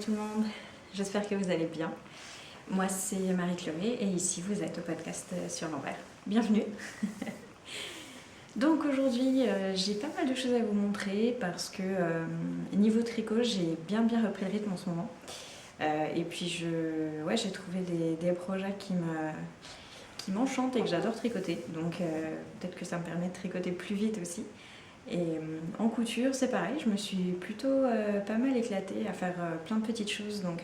tout le monde, j'espère que vous allez bien. Moi c'est Marie-Chloé et ici vous êtes au podcast sur l'envers. Bienvenue. Donc aujourd'hui j'ai pas mal de choses à vous montrer parce que niveau tricot j'ai bien repris le rythme en ce moment. Et puis j'ai trouvé des projets qui m'enchantent et que j'adore tricoter. Donc peut-être que ça me permet de tricoter plus vite aussi. Et en couture, c'est pareil, je me suis plutôt pas mal éclatée à faire plein de petites choses. Donc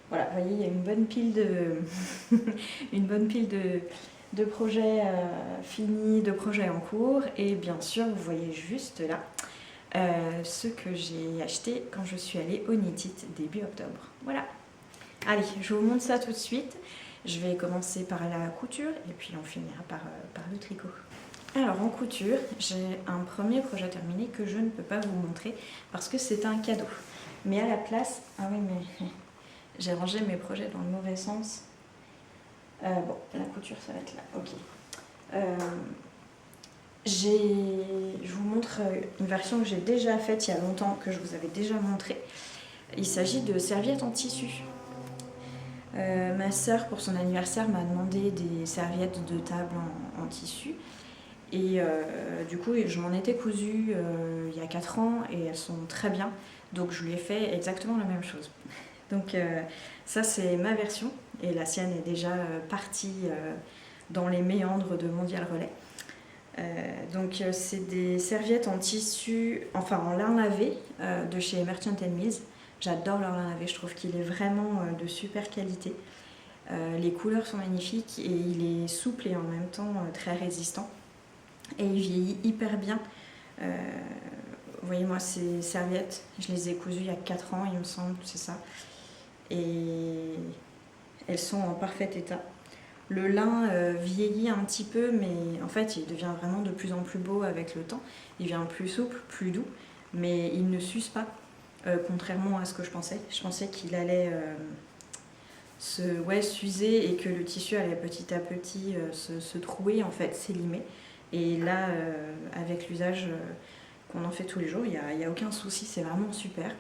voilà, vous voyez, il y a une bonne pile de projets finis, de projets en cours. Et bien sûr, vous voyez juste là ce que j'ai acheté quand je suis allée au Knit It début octobre. Voilà. Allez, je vous montre ça tout de suite. Je vais commencer par la couture et puis on finira par le tricot. Alors en couture, j'ai un premier projet terminé que je ne peux pas vous montrer parce que c'est un cadeau. Mais à la place... Ah oui, mais j'ai rangé mes projets dans le mauvais sens. Bon, la couture, ça va être là. Ok. Je vous montre une version que j'ai déjà faite il y a longtemps, que je vous avais déjà montré. Il s'agit de serviettes en tissu. Ma sœur, pour son anniversaire, m'a demandé des serviettes de table en tissu. Et du coup, je m'en étais cousue il y a 4 ans et elles sont très bien. Donc je lui ai fait exactement la même chose. Donc ça, c'est ma version. Et la sienne est déjà partie dans les méandres de Mondial Relais. Donc c'est des serviettes en tissu, enfin en lin lavé de chez Merchant Mills. J'adore leur lin lavé, je trouve qu'il est vraiment de super qualité. Les couleurs sont magnifiques et il est souple et en même temps très résistant. Et il vieillit hyper bien. Vous voyez, moi, ces serviettes, je les ai cousues il y a 4 ans, il me semble, c'est ça. Et elles sont en parfait état. Le lin vieillit un petit peu, mais en fait, il devient vraiment de plus en plus beau avec le temps. Il devient plus souple, plus doux, mais il ne s'use pas, contrairement à ce que je pensais. Je pensais qu'il allait s'user et que le tissu allait petit à petit se trouer, en fait, s'élimer. Et là, avec l'usage qu'on en fait tous les jours, il n'y a aucun souci, c'est vraiment super.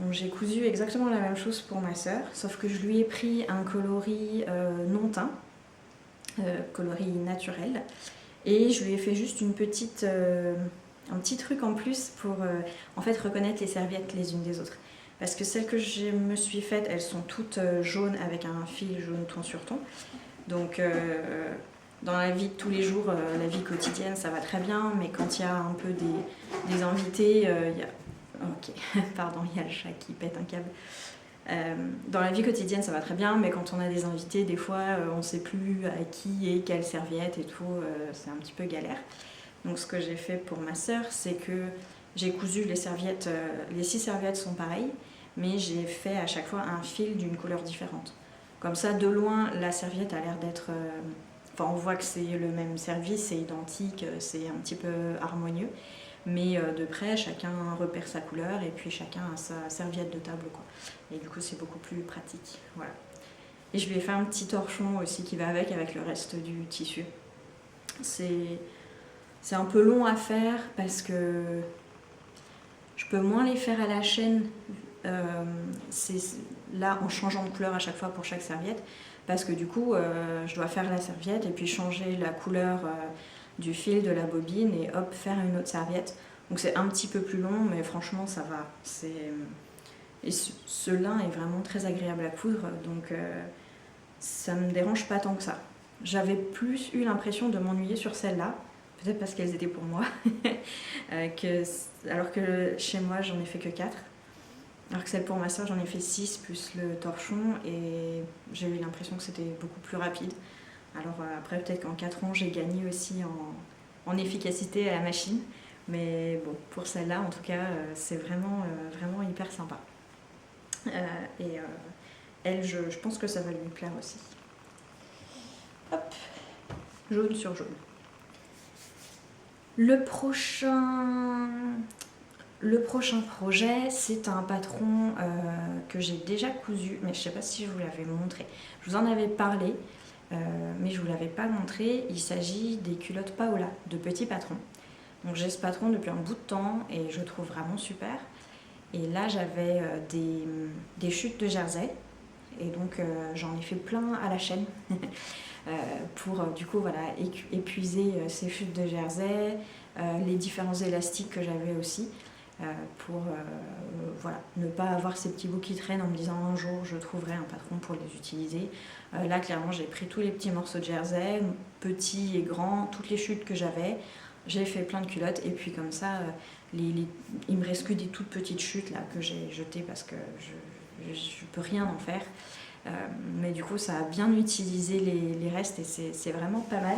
Donc j'ai cousu exactement la même chose pour ma sœur, sauf que je lui ai pris un coloris non teint, coloris naturel, et je lui ai fait juste un petit truc en plus pour en fait reconnaître les serviettes les unes des autres. Parce que celles que je me suis faites, elles sont toutes jaunes avec un fil jaune ton sur ton. Donc dans la vie de tous les jours, la vie quotidienne, ça va très bien, mais quand il y a un peu des invités, il y a... Ok, pardon, il y a le chat qui pète un câble. Dans la vie quotidienne, ça va très bien, mais quand on a des invités, des fois, on ne sait plus à qui et quelle serviette et tout, c'est un petit peu galère. Donc ce que j'ai fait pour ma sœur, c'est que j'ai cousu les serviettes, les 6 serviettes sont pareilles, mais j'ai fait à chaque fois un fil d'une couleur différente. Comme ça, de loin, la serviette a l'air d'être... Enfin, on voit que c'est le même service, c'est identique, c'est un petit peu harmonieux. Mais de près, chacun repère sa couleur et puis chacun a sa serviette de table, quoi. Et du coup, c'est beaucoup plus pratique. Voilà. Et je lui ai fait un petit torchon aussi qui va avec le reste du tissu. C'est un peu long à faire parce que je peux moins les faire à la chaîne. Là, en changeant de couleur à chaque fois pour chaque serviette. Parce que du coup, je dois faire la serviette et puis changer la couleur du fil de la bobine et hop, faire une autre serviette. Donc c'est un petit peu plus long, mais franchement, ça va. Et ce lin est vraiment très agréable à coudre, donc ça me dérange pas tant que ça. J'avais plus eu l'impression de m'ennuyer sur celles-là, peut-être parce qu'elles étaient pour moi, alors que chez moi, j'en ai fait que 4. Alors que celle pour ma soeur, j'en ai fait 6 plus le torchon et j'ai eu l'impression que c'était beaucoup plus rapide. Alors après, peut-être qu'en 4 ans, j'ai gagné aussi en efficacité à la machine. Mais bon, pour celle-là, en tout cas, c'est vraiment hyper sympa. Elle, je pense que ça va lui plaire aussi. Hop, jaune sur jaune. Le prochain projet, c'est un patron que j'ai déjà cousu, mais je ne sais pas si je vous l'avais montré. Je vous en avais parlé, mais je ne vous l'avais pas montré. Il s'agit des culottes Paola, de petits patrons. Donc j'ai ce patron depuis un bout de temps et je le trouve vraiment super. Et là j'avais des chutes de jersey. Et donc j'en ai fait plein à la chaîne pour du coup voilà, épuiser ces chutes de jersey, les différents élastiques que j'avais aussi, pour voilà, ne pas avoir ces petits bouts qui traînent en me disant un jour je trouverai un patron pour les utiliser. Là clairement j'ai pris tous les petits morceaux de jersey, petits et grands, toutes les chutes que j'avais, j'ai fait plein de culottes et puis comme ça il me reste que des toutes petites chutes là que j'ai jetées parce que je peux rien en faire. Mais du coup ça a bien utilisé les restes et c'est vraiment pas mal.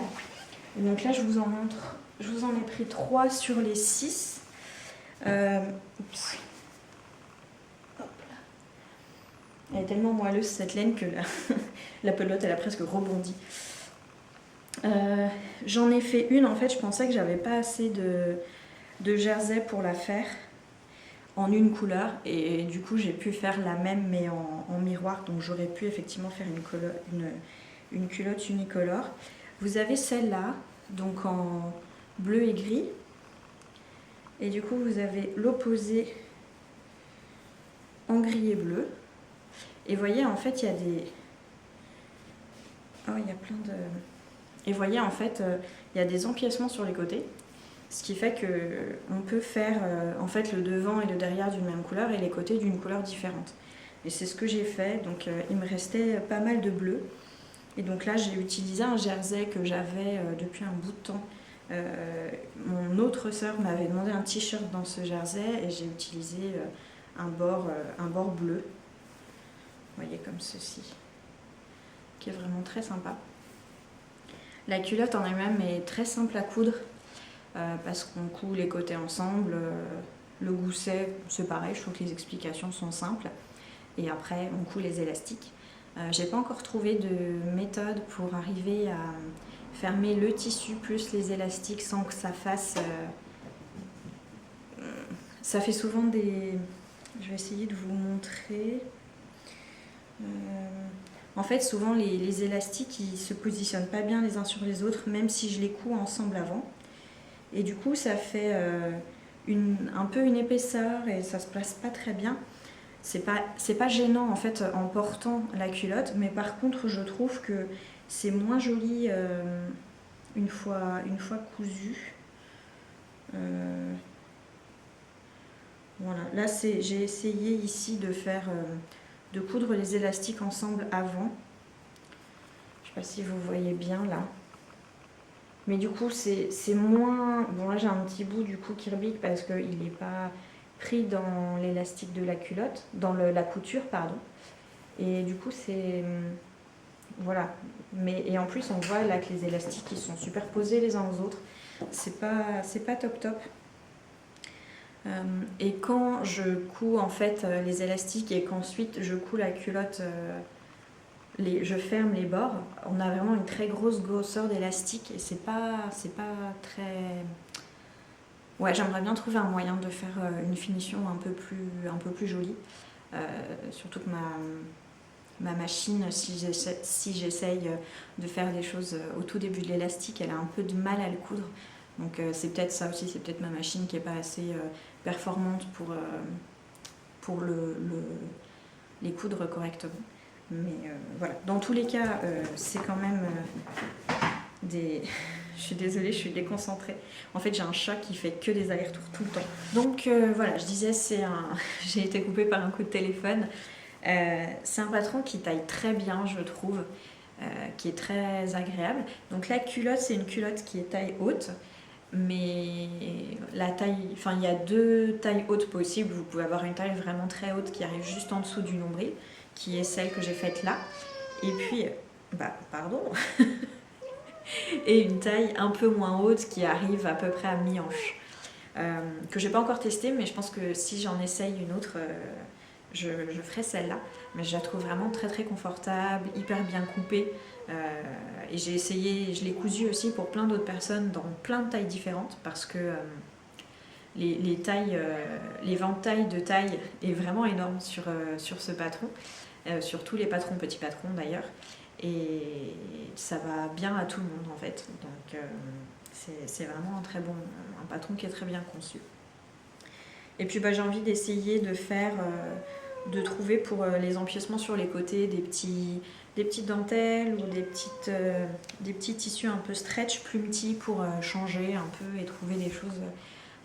Et donc là je vous en montre, je vous en ai pris 3 sur les 6. Oups. Hop là. Elle est tellement moelleuse cette laine que la pelote elle a presque rebondi. J'en ai fait une, en fait je pensais que j'avais pas assez de jersey pour la faire en une couleur et du coup j'ai pu faire la même mais en miroir, donc j'aurais pu effectivement faire une culotte unicolore. Vous avez celle-là, donc en bleu et gris, et du coup vous avez l'opposé en gris et bleu, et voyez en fait il y a des... Oh, il y a plein de... Et voyez en fait il y a des empiècements sur les côtés. Ce qui fait qu'on peut faire en fait le devant et le derrière d'une même couleur et les côtés d'une couleur différente. Et c'est ce que j'ai fait, donc il me restait pas mal de bleu. Et donc là j'ai utilisé un jersey que j'avais depuis un bout de temps. Mon autre sœur m'avait demandé un t-shirt dans ce jersey et j'ai utilisé un bord bleu. Vous voyez comme ceci, qui est vraiment très sympa. La culotte en elle-même est très simple à coudre. Parce qu'on coud les côtés ensemble, le gousset c'est pareil, je trouve que les explications sont simples, et après on coud les élastiques. J'ai pas encore trouvé de méthode pour arriver à fermer le tissu plus les élastiques sans que ça fasse... ça fait souvent des... Je vais essayer de vous montrer. En fait souvent les élastiques ils se positionnent pas bien les uns sur les autres, même si je les couds ensemble avant. Et du coup ça fait un peu une épaisseur et ça se place pas très bien. C'est pas gênant en fait en portant la culotte, mais par contre je trouve que c'est moins joli une fois cousu. Voilà, là j'ai essayé ici de coudre les élastiques ensemble avant. Je sais pas si vous voyez bien là. Mais du coup, c'est moins... Bon, là, j'ai un petit bout du coup qui rebique parce qu'il n'est pas pris dans l'élastique de la culotte, dans la couture, pardon. Et du coup, c'est... Voilà. Et en plus, on voit là que les élastiques, ils sont superposés les uns aux autres. C'est pas top top. Et quand je couds, en fait, les élastiques et qu'ensuite je couds la culotte... je ferme les bords, on a vraiment une très grosse grosseur d'élastique et c'est pas très... Ouais, j'aimerais bien trouver un moyen de faire une finition un peu plus jolie. Surtout que ma machine, si j'essaye de faire des choses au tout début de l'élastique, elle a un peu de mal à le coudre. Donc c'est peut-être ça aussi, c'est peut-être ma machine qui n'est pas assez performante pour les coudre correctement. Mais voilà, dans tous les cas, c'est quand même des... Je suis désolée, je suis déconcentrée. En fait, j'ai un chat qui fait que des allers-retours tout le temps. Donc voilà, je disais, j'ai été coupée par un coup de téléphone. C'est un patron qui taille très bien, je trouve, qui est très agréable. Donc la culotte, c'est une culotte qui est taille haute. Mais la taille, enfin il y a 2 tailles hautes possibles. Vous pouvez avoir une taille vraiment très haute qui arrive juste en dessous du nombril, qui est celle que j'ai faite là, et puis, pardon, et une taille un peu moins haute qui arrive à peu près à mi-hanche, que j'ai pas encore testée, mais je pense que si j'en essaye une autre, je ferai celle-là. Mais je la trouve vraiment très très confortable, hyper bien coupée, et j'ai essayé, je l'ai cousue aussi pour plein d'autres personnes dans plein de tailles différentes, parce que les tailles, l'éventail de taille est vraiment énorme sur ce patron. Sur tous les patrons, petits patrons d'ailleurs, et ça va bien à tout le monde en fait, donc c'est vraiment un patron qui est très bien conçu. Et puis j'ai envie d'essayer de faire, de trouver pour les empiècements sur les côtés des petites dentelles ou des petits tissus un peu stretch, plus petits pour changer un peu et trouver des choses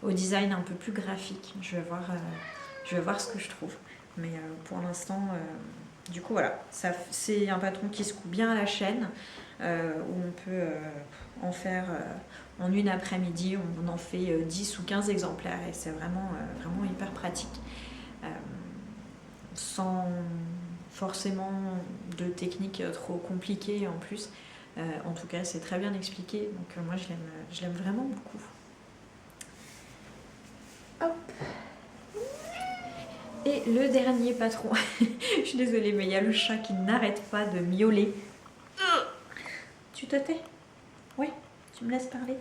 au design un peu plus graphique. Je vais voir ce que je trouve. Mais pour l'instant, du coup voilà, c'est un patron qui se coud bien à la chaîne, où on peut en faire en une après-midi, on en fait 10 ou 15 exemplaires et c'est vraiment hyper pratique. Sans forcément de technique trop compliquée en plus. En tout cas, c'est très bien expliqué, donc moi je l'aime vraiment beaucoup. Hop. Et le dernier patron, je suis désolée, mais il y a le chat qui n'arrête pas de miauler. Tu te tais? Oui, tu me laisses parler.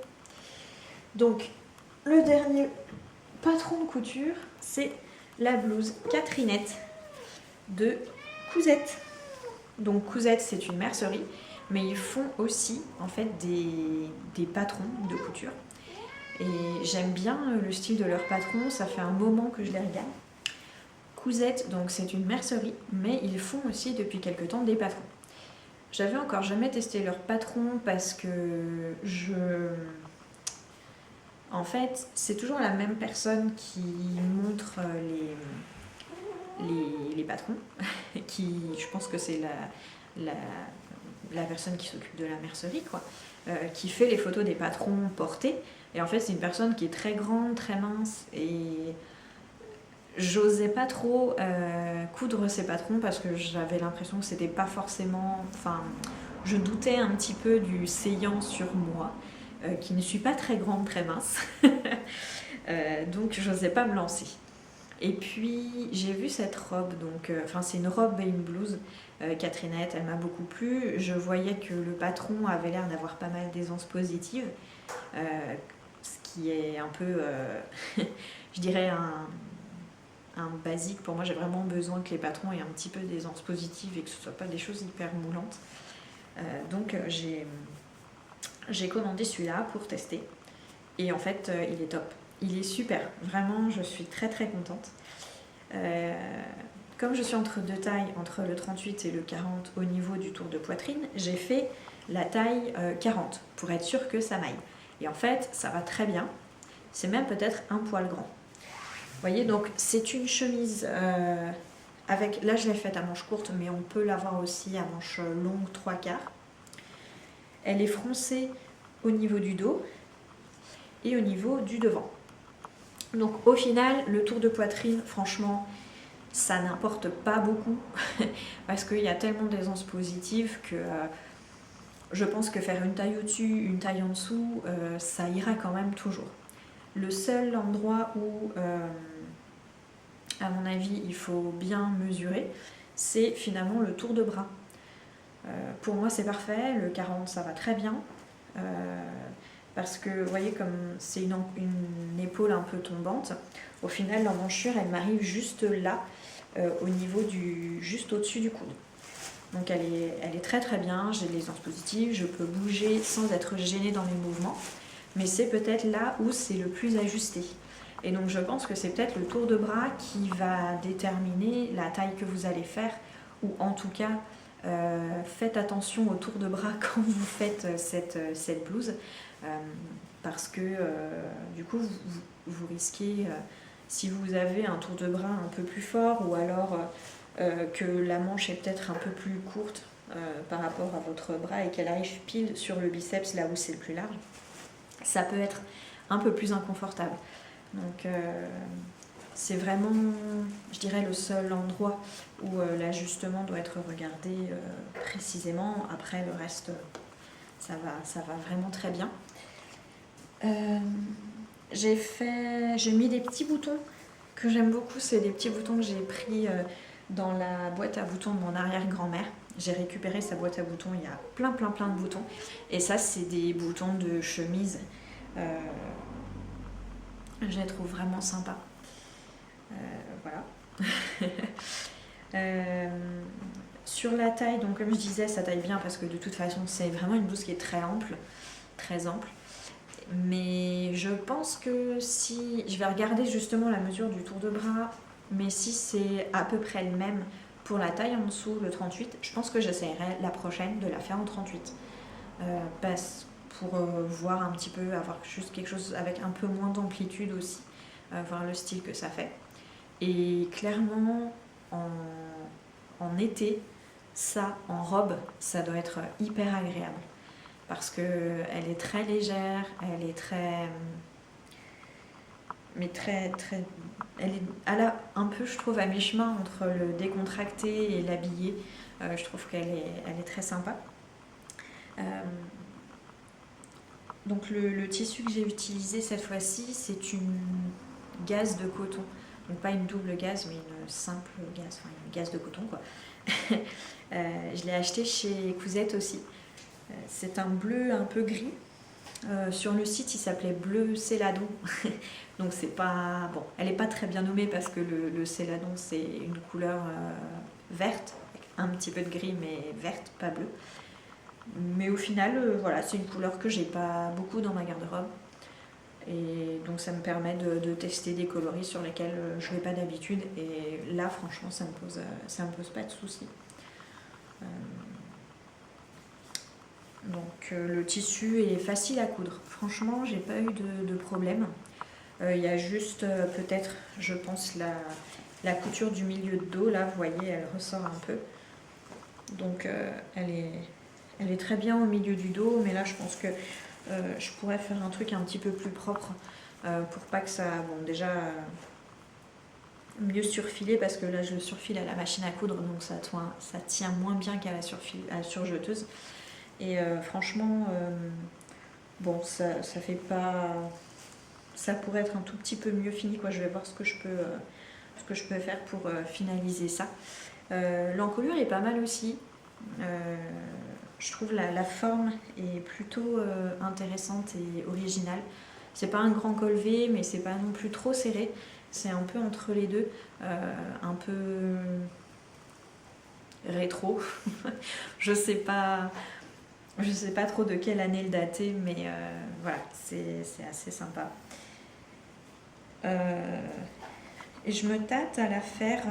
Donc, le dernier patron de couture, c'est la blouse Catherinette de Cousette. Donc Cousette, c'est une mercerie, mais ils font aussi en fait des patrons de couture. Et j'aime bien le style de leurs patrons, ça fait un moment que je les regarde. Cousette, donc c'est une mercerie, mais ils font aussi depuis quelque temps des patrons. J'avais encore jamais testé leurs patrons parce que en fait, c'est toujours la même personne qui montre les patrons, je pense que c'est la personne qui s'occupe de la mercerie, quoi, qui fait les photos des patrons portés. Et en fait, c'est une personne qui est très grande, très mince, et j'osais pas trop coudre ces patrons parce que j'avais l'impression que c'était pas forcément... Enfin, je doutais un petit peu du saillant sur moi, qui ne suis pas très grande, très mince. Donc, j'osais pas me lancer. Et puis, j'ai vu cette robe, donc, c'est une robe et une blouse Catherinette, elle m'a beaucoup plu. Je voyais que le patron avait l'air d'avoir pas mal d'aisance positive, ce qui est un peu, je dirais, un basique. Pour moi, j'ai vraiment besoin que les patrons aient un petit peu d'aisance positive et que ce ne soit pas des choses hyper moulantes. Donc, j'ai commandé celui-là pour tester. Et en fait, il est top. Il est super. Vraiment, je suis très très contente. Comme je suis entre deux tailles, entre le 38 et le 40 au niveau du tour de poitrine, j'ai fait la taille 40 pour être sûre que ça m'aille. Et en fait, ça va très bien. C'est même peut-être un poil grand. Vous voyez, donc c'est une chemise avec... Là, je l'ai faite à manches courtes, mais on peut l'avoir aussi à manches longues, 3/4. Elle est froncée au niveau du dos et au niveau du devant. Donc au final, le tour de poitrine, franchement, ça n'importe pas beaucoup parce qu'il y a tellement d'aisance positive que je pense que faire une taille au-dessus, une taille en dessous, ça ira quand même toujours. Le seul endroit où, à mon avis, il faut bien mesurer, c'est finalement le tour de bras. Pour moi, c'est parfait. Le 40, ça va très bien. Parce que, vous voyez, comme c'est une épaule un peu tombante, au final, l'emmanchure, elle m'arrive juste là, au niveau juste au-dessus du coude. Donc elle est très très bien, j'ai de l'aisance positive, je peux bouger sans être gênée dans mes mouvements, mais c'est peut-être là où c'est le plus ajusté. Et donc je pense que c'est peut-être le tour de bras qui va déterminer la taille que vous allez faire, ou en tout cas, faites attention au tour de bras quand vous faites cette blouse, parce que du coup vous risquez, si vous avez un tour de bras un peu plus fort, ou alors que la manche est peut-être un peu plus courte par rapport à votre bras et qu'elle arrive pile sur le biceps là où c'est le plus large, ça peut être un peu plus inconfortable. Donc c'est vraiment, je dirais, le seul endroit où l'ajustement doit être regardé précisément. Après le reste, ça va vraiment très bien. J'ai mis des petits boutons que j'aime beaucoup. C'est des petits boutons que j'ai pris dans la boîte à boutons de mon arrière-grand-mère. J'ai récupéré sa boîte à boutons, il y a plein de boutons. Et ça, c'est des boutons de chemise. Je les trouve vraiment sympas. Voilà. Sur la taille, donc comme je disais, ça taille bien parce que de toute façon, c'est vraiment une blouse qui est très ample. Mais je pense que si... Je vais regarder justement la mesure du tour de bras, mais si c'est à peu près le même pour la taille en dessous, le 38, je pense que j'essaierai la prochaine de la faire en 38. Pour voir un petit peu, avoir juste quelque chose avec un peu moins d'amplitude aussi, voir le style que ça fait. Et clairement, en été, ça, en robe, ça doit être hyper agréable. Parce qu'elle est très légère, elle est très... Mais très... Elle a un peu, je trouve, à mi-chemin entre le décontracté et l'habillé. Je trouve qu'elle est très sympa. Donc le tissu que j'ai utilisé cette fois-ci, c'est une gaze de coton. Donc pas une double gaze, mais une simple gaze, enfin une gaze de coton quoi. Je l'ai acheté chez Cousette aussi. C'est un bleu un peu gris. Sur le site, il s'appelait bleu céladon. Donc c'est pas... Bon, elle n'est pas très bien nommée parce que le céladon, c'est une couleur verte, avec un petit peu de gris, mais verte, pas bleu. Mais au final, voilà, c'est une couleur que j'ai pas beaucoup dans ma garde-robe. Et donc ça me permet de tester des coloris sur lesquels je ne vais pas d'habitude. Et là, franchement, ça me pose pas de soucis. Donc le tissu est facile à coudre. Franchement, j'ai pas eu de problème. Il y a juste peut-être, je pense, la couture du milieu de dos. Là, vous voyez, elle ressort un peu. Donc elle est très bien au milieu du dos. Mais là, je pense que je pourrais faire un truc un petit peu plus propre pour pas que ça... Bon, déjà... mieux surfiler parce que là je le surfile à la machine à coudre donc ça tient moins bien qu'à la surjeteuse et franchement bon ça fait pas, ça pourrait être un tout petit peu mieux fini quoi. Je vais voir ce que je peux faire pour finaliser ça. L'encolure est pas mal aussi. Je trouve la forme est plutôt intéressante et originale. C'est pas un grand col V mais c'est pas non plus trop serré. C'est un peu entre les deux, un peu rétro. Je sais pas trop de quelle année le dater, mais voilà, c'est assez sympa. Et je me tâte à la faire,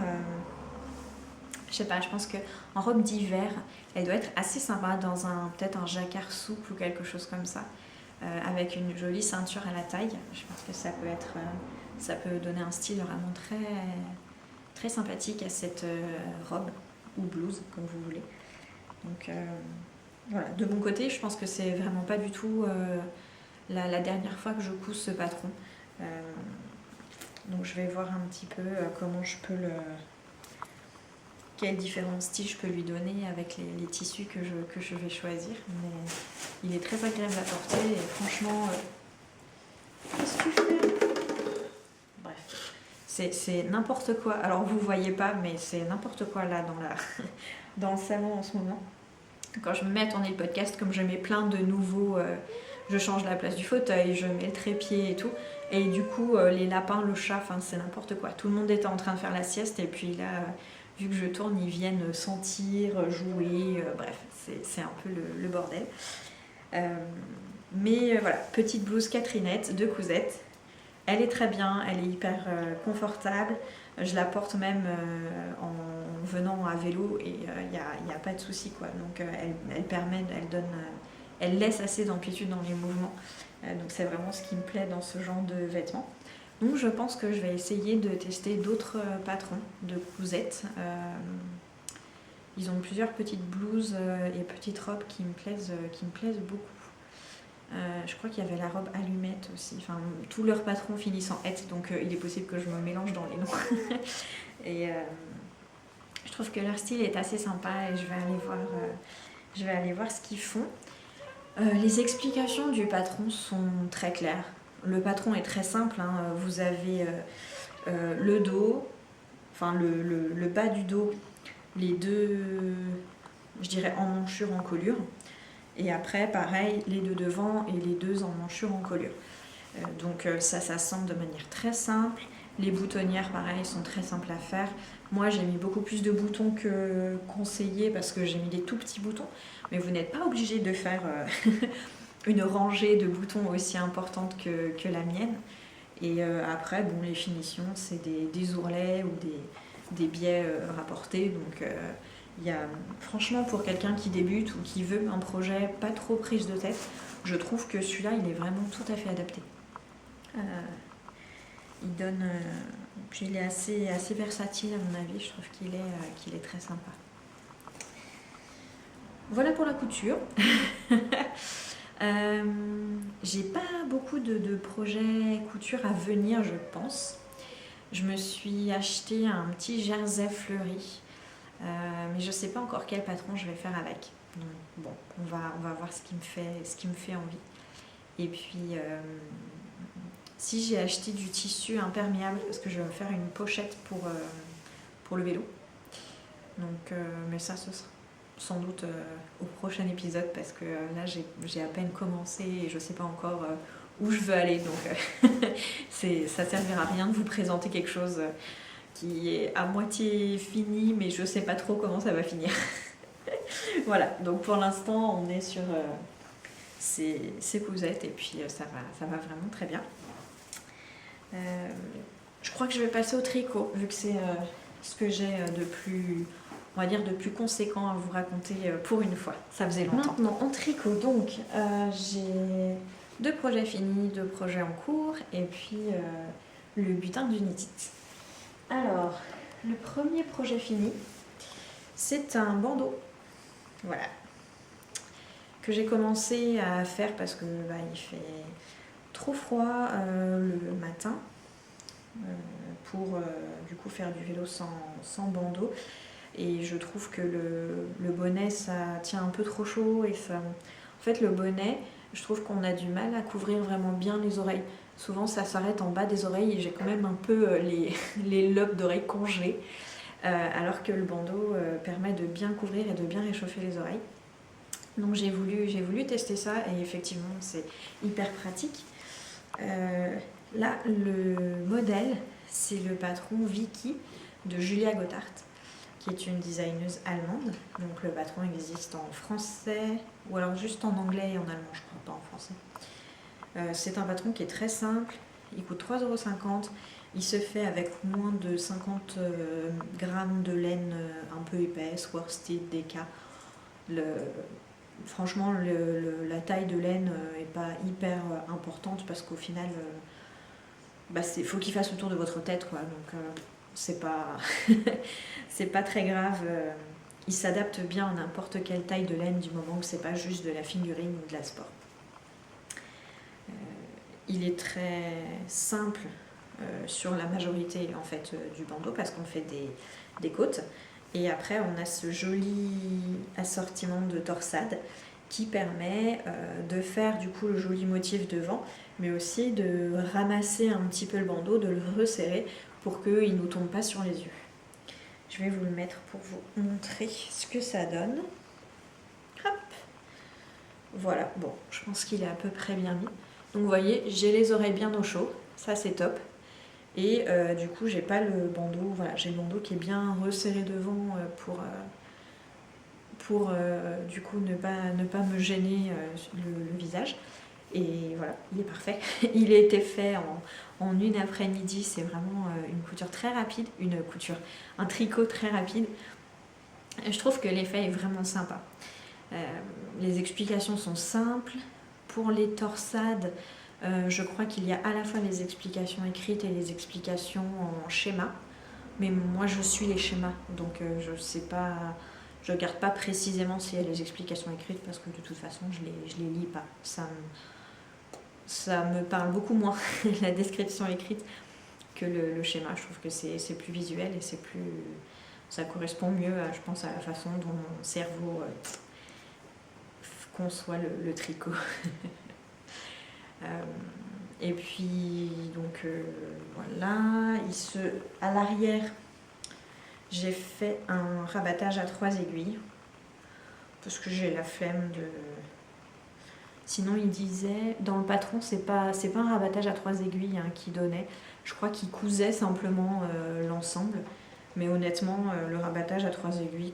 je sais pas, je pense qu'en robe d'hiver, elle doit être assez sympa dans peut-être un jacquard souple ou quelque chose comme ça, avec une jolie ceinture à la taille. Je pense que ça peut donner un style vraiment très, très sympathique à cette robe ou blouse, comme vous voulez. Donc voilà, de mon côté, je pense que c'est vraiment pas du tout la dernière fois que je couds ce patron. Donc je vais voir un petit peu comment je peux quels différents styles je peux lui donner avec les tissus que je vais choisir. Mais il est très agréable à porter et franchement... Qu'est-ce que tu fais ? Bref, c'est n'importe quoi. Alors vous voyez pas, mais c'est n'importe quoi là dans le salon en ce moment. Quand je me mets à tourner le podcast, comme je mets plein de nouveaux... je change la place du fauteuil, je mets le trépied et tout. Et du coup, les lapins, le chat, c'est n'importe quoi. Tout le monde était en train de faire la sieste et puis là... vu que je tourne, ils viennent sentir, jouer, bref, c'est un peu le bordel. Mais voilà, petite blouse Catherinette de Cousette. Elle est très bien, elle est hyper confortable. Je la porte même en venant à vélo et il n'y a pas de souci quoi. Donc elle laisse assez d'amplitude dans les mouvements. Donc c'est vraiment ce qui me plaît dans ce genre de vêtements. Donc je pense que je vais essayer de tester d'autres patrons de Cousette. Ils ont plusieurs petites blouses et petites robes qui me plaisent beaucoup. Je crois qu'il y avait la robe allumette aussi. Enfin, tous leurs patrons finissent en «ette», donc il est possible que je me mélange dans les noms. Et je trouve que leur style est assez sympa et je vais aller voir ce qu'ils font. Les explications du patron sont très claires. Le patron est très simple, hein. Vous avez le dos, enfin le bas du dos, les deux, je dirais, emmanchure en colure. Et après, pareil, les deux devant et les deux emmanchure en colure. Donc ça s'assemble de manière très simple. Les boutonnières, pareil, sont très simples à faire. Moi, j'ai mis beaucoup plus de boutons que conseillé parce que j'ai mis des tout petits boutons. Mais vous n'êtes pas obligé de faire une rangée de boutons aussi importante que la mienne. Et après, bon, les finitions, c'est des ourlets ou des biais rapportés. Donc, franchement, pour quelqu'un qui débute ou qui veut un projet pas trop prise de tête, je trouve que celui-là, il est vraiment tout à fait adapté. Il donne... puis il est assez versatile à mon avis, je trouve qu'il est très sympa. Voilà pour la couture. J'ai pas beaucoup de projets couture à venir, je pense. Je me suis acheté un petit jersey fleuri, mais je sais pas encore quel patron je vais faire avec. Donc, bon, on va voir ce qui me fait envie. Et puis, si j'ai acheté du tissu imperméable, parce que je vais me faire une pochette pour le vélo. Donc, mais ça, ce sera sans doute au prochain épisode, parce que là, j'ai à peine commencé et je sais pas encore où je veux aller. Donc, ça servira à rien de vous présenter quelque chose qui est à moitié fini, mais je sais pas trop comment ça va finir. Voilà, donc pour l'instant, on est sur ces cousettes et puis ça va vraiment très bien. Je crois que je vais passer au tricot, vu que c'est ce que j'ai de plus, on va dire, de plus conséquent à vous raconter pour une fois. Ça faisait longtemps. Maintenant, en tricot, donc, j'ai 2 projets finis, 2 projets en cours, et puis le butin d'Unitit. Alors, le premier projet fini, c'est un bandeau. Voilà. Que j'ai commencé à faire parce que il fait trop froid le matin pour du coup faire du vélo sans bandeau. Et je trouve que le bonnet, ça tient un peu trop chaud. Et ça... En fait, le bonnet, je trouve qu'on a du mal à couvrir vraiment bien les oreilles. Souvent, ça s'arrête en bas des oreilles et j'ai quand même un peu les lobes d'oreilles congelés. Alors que le bandeau permet de bien couvrir et de bien réchauffer les oreilles. Donc j'ai voulu tester ça et effectivement, c'est hyper pratique. Là, le modèle, c'est le patron Vicky de Julia Gotthard, qui est une designeuse allemande. Donc le patron existe en français, ou alors juste en anglais et en allemand, je crois, pas en français. C'est un patron qui est très simple, il coûte 3,50 €, il se fait avec moins de 50 grammes de laine un peu épaisse, worsted, déca. Franchement, la taille de laine n'est pas hyper importante parce qu'au final, faut qu'il fasse le tour de votre tête, quoi. Donc c'est pas c'est pas très grave. Il s'adapte bien à n'importe quelle taille de laine du moment où c'est pas juste de la figurine ou de la sport. Il est très simple sur la majorité en fait du bandeau parce qu'on fait des côtes. Et après, on a ce joli assortiment de torsade qui permet de faire du coup le joli motif devant, mais aussi de ramasser un petit peu le bandeau, de le resserrer pour qu'il ne nous tombe pas sur les yeux. Je vais vous le mettre pour vous montrer ce que ça donne. Hop. Voilà, bon, je pense qu'il est à peu près bien mis. Donc vous voyez, j'ai les oreilles bien au chaud, ça c'est top. Et du coup, j'ai pas le bandeau, voilà, j'ai le bandeau qui est bien resserré devant pour du coup ne pas me gêner le visage. Et voilà, il est parfait. Il a été fait en une après-midi, c'est vraiment une couture très rapide, un tricot très rapide. Et je trouve que l'effet est vraiment sympa. Les explications sont simples. Pour les torsades, je crois qu'il y a à la fois les explications écrites et les explications en schéma. Mais moi, je suis les schémas, donc je sais pas, je regarde pas précisément s'il y a les explications écrites parce que de toute façon, je les lis pas. Ça me parle beaucoup moins la description écrite que le schéma. Je trouve que c'est plus visuel et ça correspond mieux, je pense, à la façon dont mon cerveau conçoit le tricot. Et puis donc voilà, à l'arrière j'ai fait un rabattage à 3 aiguilles parce que j'ai la flemme de... Sinon il disait, dans le patron c'est pas un rabattage à 3 aiguilles qui donnait, je crois qu'il cousait simplement l'ensemble, mais honnêtement le rabattage à 3 aiguilles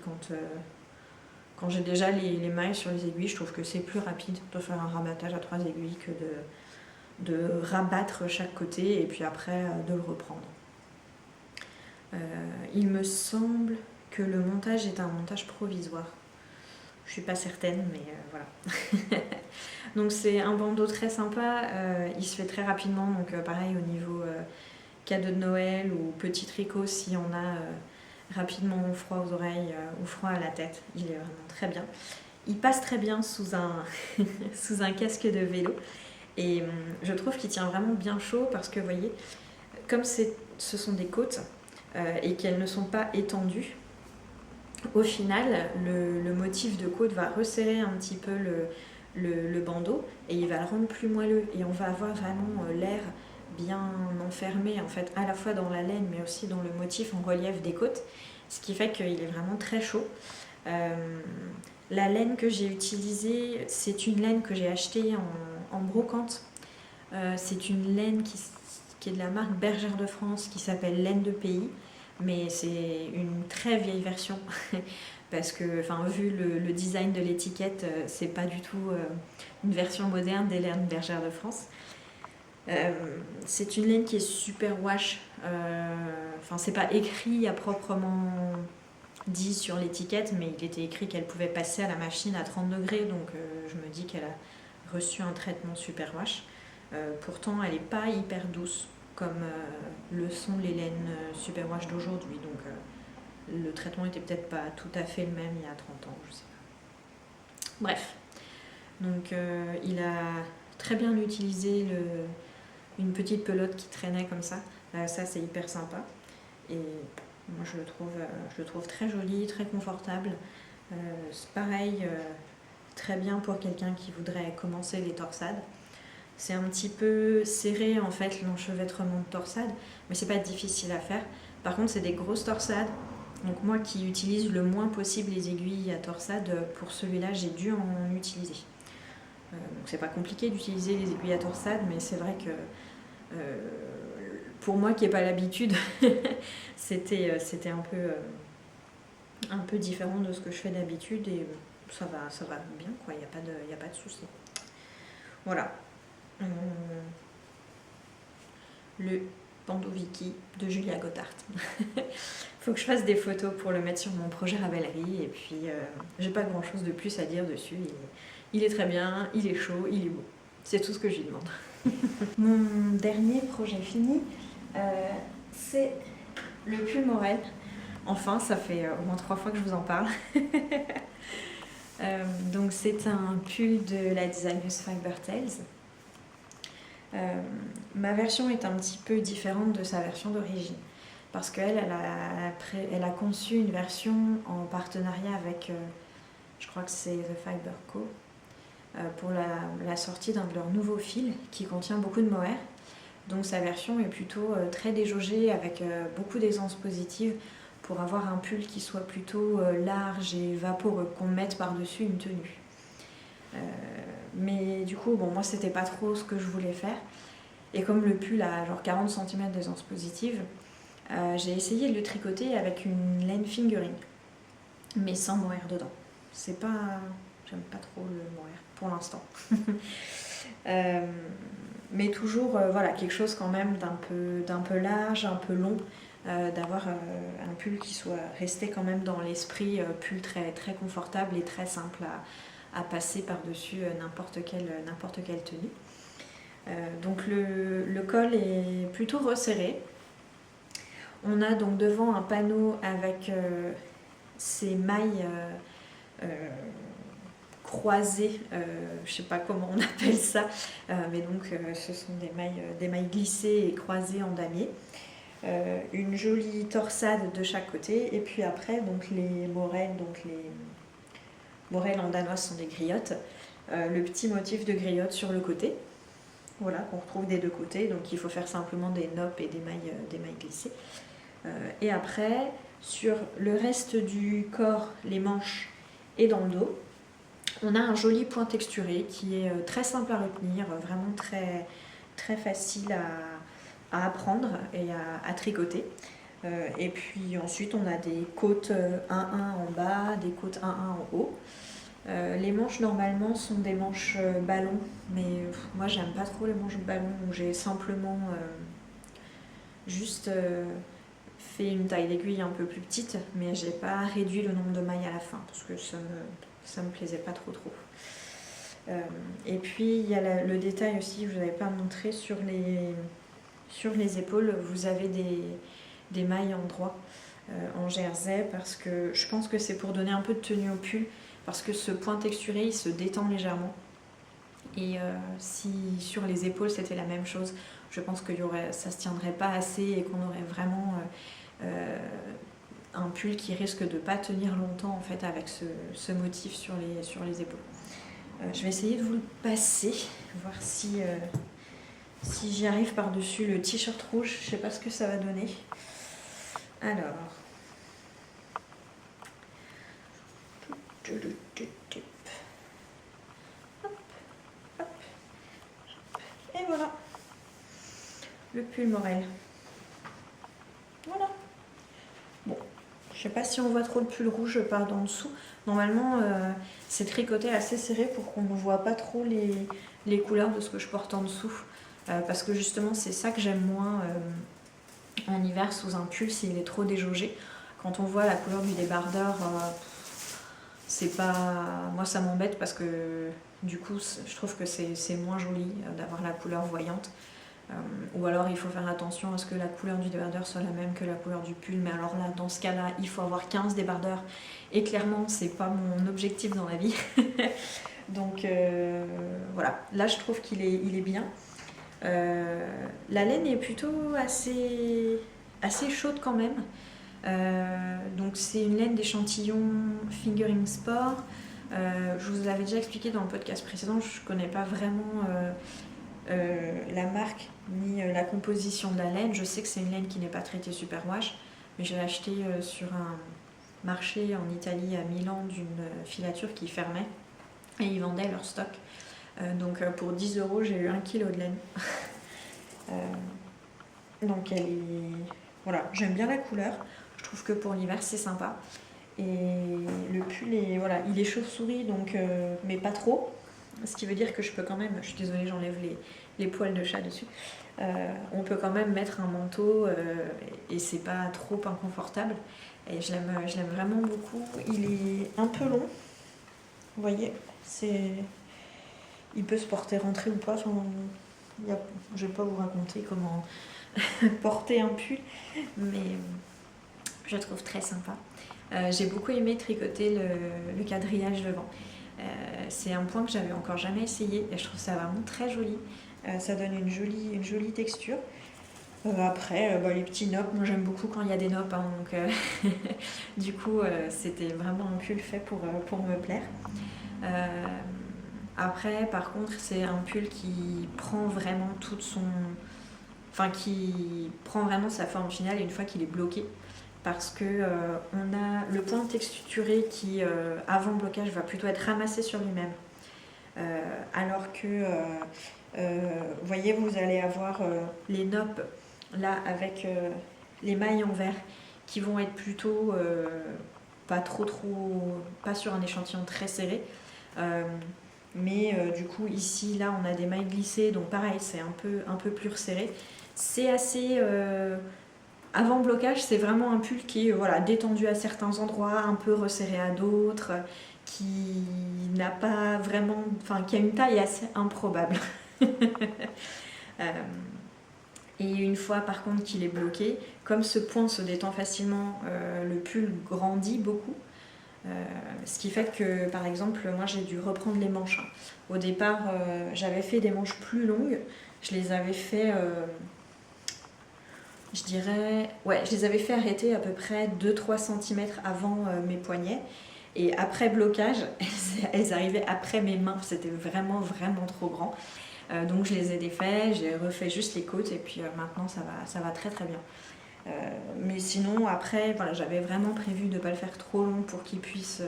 quand j'ai déjà les mailles sur les aiguilles, je trouve que c'est plus rapide de faire un rabattage à 3 aiguilles que de rabattre chaque côté et puis après de le reprendre. Il me semble que le montage est un montage provisoire. Je suis pas certaine, mais voilà. Donc c'est un bandeau très sympa, il se fait très rapidement, donc pareil au niveau cadeau de Noël ou petit tricot si on a rapidement froid aux oreilles ou froid à la tête, il est vraiment très bien. Il passe très bien sous un, sous un casque de vélo et je trouve qu'il tient vraiment bien chaud parce que vous voyez, comme ce sont des côtes et qu'elles ne sont pas étendues, au final le motif de côte va resserrer un petit peu le bandeau et il va le rendre plus moelleux et on va avoir vraiment l'air bien enfermé en fait à la fois dans la laine mais aussi dans le motif en relief des côtes, ce qui fait qu'il est vraiment très chaud. La laine que j'ai utilisée, c'est une laine que j'ai achetée en brocante. C'est une laine qui est de la marque Bergère de France qui s'appelle Laine de Pays, mais c'est une très vieille version parce que vu le design de l'étiquette, c'est pas du tout une version moderne des laines Bergère de France. C'est une laine qui est super wash, c'est pas écrit à proprement dit sur l'étiquette, mais il était écrit qu'elle pouvait passer à la machine à 30 degrés, donc je me dis qu'elle a reçu un traitement super wash. Pourtant elle n'est pas hyper douce comme le sont les laines super wash d'aujourd'hui, donc le traitement était peut-être pas tout à fait le même il y a 30 ans, je sais pas. Bref, donc il a très bien utilisé une petite pelote qui traînait comme ça, ça c'est hyper sympa et moi je le trouve très joli, très confortable. C'est pareil, très bien pour quelqu'un qui voudrait commencer les torsades. C'est un petit peu serré en fait l'enchevêtrement de torsade, mais c'est pas difficile à faire. Par contre c'est des grosses torsades, donc moi qui utilise le moins possible les aiguilles à torsade, pour celui-là j'ai dû en utiliser. Donc c'est pas compliqué d'utiliser les aiguilles à torsade, mais c'est vrai que pour moi qui n'ai pas l'habitude, c'était un peu différent de ce que je fais d'habitude et ça va bien, quoi. Il n'y a pas de souci. Voilà. Le bandeau Vicky de Julia Gothard. Faut que je fasse des photos pour le mettre sur mon projet Ravellerie et puis j'ai pas grand chose de plus à dire dessus. Il est très bien, il est chaud, il est beau. C'est tout ce que je lui demande. Mon dernier projet fini, c'est le pull Morel. Enfin, ça fait au moins 3 fois que je vous en parle. Donc c'est un pull de la designeuse Fiber Tales. Ma version est un petit peu différente de sa version d'origine parce qu'elle a conçu une version en partenariat avec, je crois que c'est The Fiber Co, pour la sortie d'un de leurs nouveaux fils qui contient beaucoup de mohair. Donc sa version est plutôt très déjaugée avec beaucoup d'aisance positive pour avoir un pull qui soit plutôt large et vaporeux, qu'on mette par-dessus une tenue. Mais du coup, moi c'était pas trop ce que je voulais faire. Et comme le pull a genre 40 cm d'aisance positive, j'ai essayé de le tricoter avec une laine fingering, mais sans mohair dedans. J'aime pas trop le mohair pour l'instant. Mais toujours quelque chose quand même d'un peu large, un peu long, d'avoir un pull qui soit resté quand même dans l'esprit pull très, très confortable et très simple à passer par-dessus n'importe quelle tenue. Donc le col est plutôt resserré. On a donc devant un panneau avec ces mailles croisées, je sais pas comment on appelle ça, mais donc ce sont des mailles glissées et croisées en damier. Une jolie torsade de chaque côté et puis après donc les morelles, morelles en danois sont des griottes, le petit motif de griotte sur le côté, voilà, qu'on retrouve des deux côtés, donc il faut faire simplement des noppes et des mailles glissées. Et après sur le reste du corps, les manches et dans le dos, on a un joli point texturé qui est très simple à retenir, vraiment très, très facile à apprendre et à tricoter. Et puis ensuite on a des côtes 1-1 en bas, des côtes 1-1 en haut. Les manches normalement sont des manches ballon, mais moi j'aime pas trop les manches ballon, donc j'ai simplement juste fait une taille d'aiguille un peu plus petite, mais j'ai pas réduit le nombre de mailles à la fin parce que ça me plaisait pas trop. Et puis il y a le détail aussi que je vous avais pas montré sur les épaules, vous avez des mailles en droit en jersey, parce que je pense que c'est pour donner un peu de tenue au pull, parce que ce point texturé il se détend légèrement, et si sur les épaules c'était la même chose, je pense que ça se tiendrait pas assez et qu'on aurait vraiment un pull qui risque de pas tenir longtemps en fait avec ce motif sur les épaules. Je vais essayer de vous le passer, voir si j'y arrive par-dessus le t-shirt rouge. Je sais pas ce que ça va donner. Alors. Hop, hop. Et voilà. Le pull Morel. Voilà. Bon, je sais pas si on voit trop le pull rouge par d'en dessous. Normalement, c'est tricoté assez serré pour qu'on ne voit pas trop les couleurs de ce que je porte en dessous. Parce que justement, c'est ça que j'aime moins en hiver sous un pull, s'il est trop déjaugé. Quand on voit la couleur du débardeur, c'est pas... Moi, ça m'embête parce que du coup, je trouve que c'est moins joli d'avoir la couleur voyante. Ou alors il faut faire attention à ce que la couleur du débardeur soit la même que la couleur du pull, mais alors là, dans ce cas-là, il faut avoir 15 débardeurs, et clairement c'est pas mon objectif dans la vie. Donc voilà, là je trouve qu'il est bien. La laine est plutôt assez chaude quand même. Donc c'est une laine d'échantillon Fingering Sport. Je vous avais déjà expliqué dans le podcast précédent, je connais pas vraiment la marque ni la composition de la laine. Je sais que c'est une laine qui n'est pas traitée superwash, mais je l'ai achetée sur un marché en Italie à Milan d'une filature qui fermait et ils vendaient leur stock. Donc pour 10 €, j'ai eu 1 kg de laine. Donc elle est... Voilà, j'aime bien la couleur. Je trouve que pour l'hiver c'est sympa. Et le pull est, voilà, il est chauve-souris, donc, mais pas trop. Ce qui veut dire que je peux quand même, je suis désolée, j'enlève les poils de chat dessus. On peut quand même mettre un manteau et c'est pas trop inconfortable. Et je l'aime vraiment beaucoup. Il est un peu long. Vous voyez, il peut se porter rentré ou pas. Enfin, je vais pas vous raconter comment porter un pull, mais je le trouve très sympa. J'ai beaucoup aimé tricoter le quadrillage devant. C'est un point que j'avais encore jamais essayé et je trouve ça vraiment très joli. Ça donne une jolie texture. Après, les petits nops, moi j'aime beaucoup quand il y a des nops, hein, donc du coup c'était vraiment un pull fait pour me plaire. Après, par contre, c'est un pull qui prend vraiment qui prend vraiment sa forme finale une fois qu'il est bloqué. Parce que on a le point texturé qui, avant blocage, va plutôt être ramassé sur lui-même. Alors que, vous voyez, vous allez avoir les nops là avec les mailles en vert qui vont être plutôt pas sur un échantillon très serré. Mais du coup, ici, là, on a des mailles glissées, donc pareil, c'est un peu plus resserré. C'est assez... Avant blocage, c'est vraiment un pull qui est détendu à certains endroits, un peu resserré à d'autres, qui n'a pas vraiment, qui a une taille assez improbable. Et une fois par contre qu'il est bloqué, comme ce point se détend facilement, le pull grandit beaucoup. Ce qui fait que, par exemple, moi j'ai dû reprendre les manches. Au départ, j'avais fait des manches plus longues. Je les avais fait... je les avais fait arrêter à peu près 2-3 cm avant mes poignets. Et après blocage, elles arrivaient après mes mains. C'était vraiment trop grand. Donc je les ai défaits, j'ai refait juste les côtes et puis maintenant ça va très bien. Mais sinon après, j'avais vraiment prévu de ne pas le faire trop long pour qu'il puisse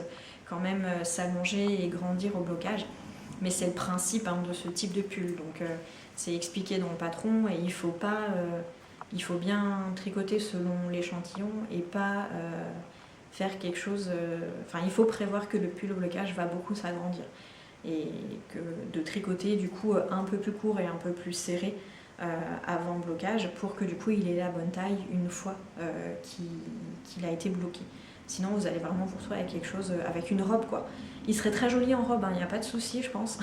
quand même s'allonger et grandir au blocage. Mais c'est le principe de ce type de pull. Donc c'est expliqué dans le patron et il ne faut pas... il faut bien tricoter selon l'échantillon et pas faire quelque chose... Enfin, il faut prévoir que le pull au blocage va beaucoup s'agrandir. Et que de tricoter du coup un peu plus court et un peu plus serré avant blocage pour que du coup il ait la bonne taille une fois qu'il a été bloqué. Sinon vous allez vraiment vous retrouver avec quelque chose, avec une robe quoi. Il serait très joli en robe, il n'y a pas de souci je pense.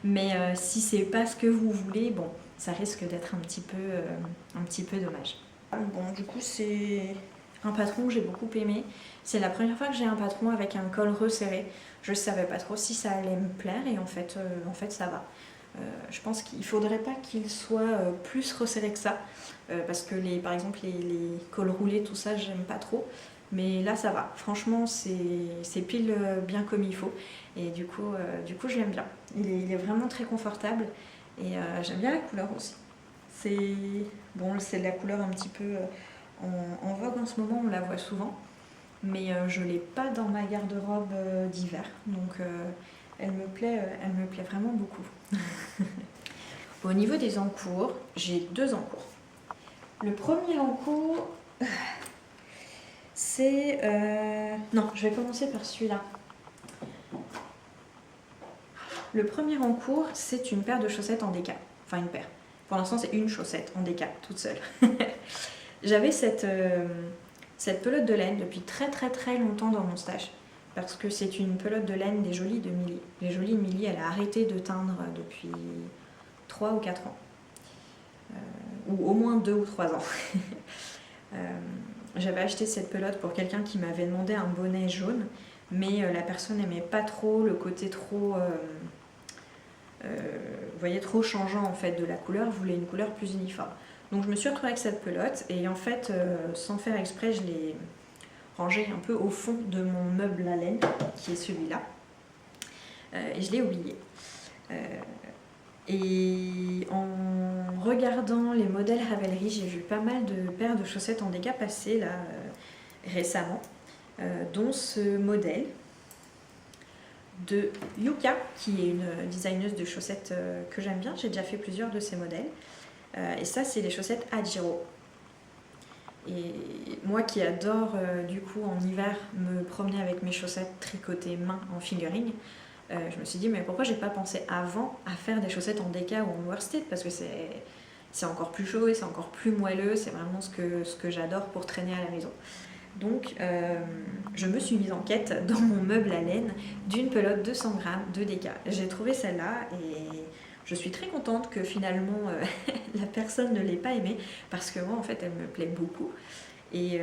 Mais si c'est pas ce que vous voulez, bon, ça risque d'être un petit peu dommage. Bon, du coup c'est un patron que j'ai beaucoup aimé. C'est la première fois que j'ai un patron avec un col resserré. Je savais pas trop si ça allait me plaire et en fait ça va. Je pense qu'il faudrait pas qu'il soit plus resserré que ça parce que par exemple les cols roulés, tout ça, j'aime pas trop. Mais là ça va. Franchement, c'est pile bien comme il faut et du coup je l'aime bien. Il est vraiment très confortable et j'aime bien la couleur aussi. C'est bon, c'est de la couleur un petit peu en vogue en ce moment, on la voit souvent. Mais je ne l'ai pas dans ma garde-robe d'hiver, donc elle me plaît vraiment beaucoup. Au niveau des encours, j'ai 2 encours. Le premier encours, c'est... Non, je vais commencer par celui-là. Le premier encours, c'est une paire de chaussettes en déca. Enfin une paire. Pour l'instant, c'est une chaussette en déca, toute seule. J'avais cette pelote de laine depuis très longtemps dans mon stash parce que c'est une pelote de laine des Jolies de Milly. Les Jolies de Milly, elle a arrêté de teindre depuis 3 ou 4 ans. Ou au moins 2 ou 3 ans. J'avais acheté cette pelote pour quelqu'un qui m'avait demandé un bonnet jaune, mais la personne n'aimait pas trop le côté trop... vous voyez, trop changeant en fait de la couleur, voulait une couleur plus uniforme. Donc je me suis retrouvée avec cette pelote et en fait, sans faire exprès, je l'ai rangée un peu au fond de mon meuble à laine, qui est celui-là. Et je l'ai oublié. Et en regardant les modèles Ravelry, j'ai vu pas mal de paires de chaussettes en déca passer là, récemment, dont ce modèle de Yuka, qui est une designeuse de chaussettes que j'aime bien. J'ai déjà fait plusieurs de ces modèles. Et ça, c'est les chaussettes Ajiro. Et moi qui adore du coup en hiver me promener avec mes chaussettes tricotées main en fingering, je me suis dit mais pourquoi j'ai pas pensé avant à faire des chaussettes en déca ou en worsted parce que c'est encore plus chaud et c'est encore plus moelleux, c'est vraiment ce que j'adore pour traîner à la maison. Donc je me suis mise en quête dans mon meuble à laine d'une pelote de 100 grammes de déca. J'ai trouvé celle-là et je suis très contente que finalement la personne ne l'ait pas aimée parce que moi en fait elle me plaît beaucoup et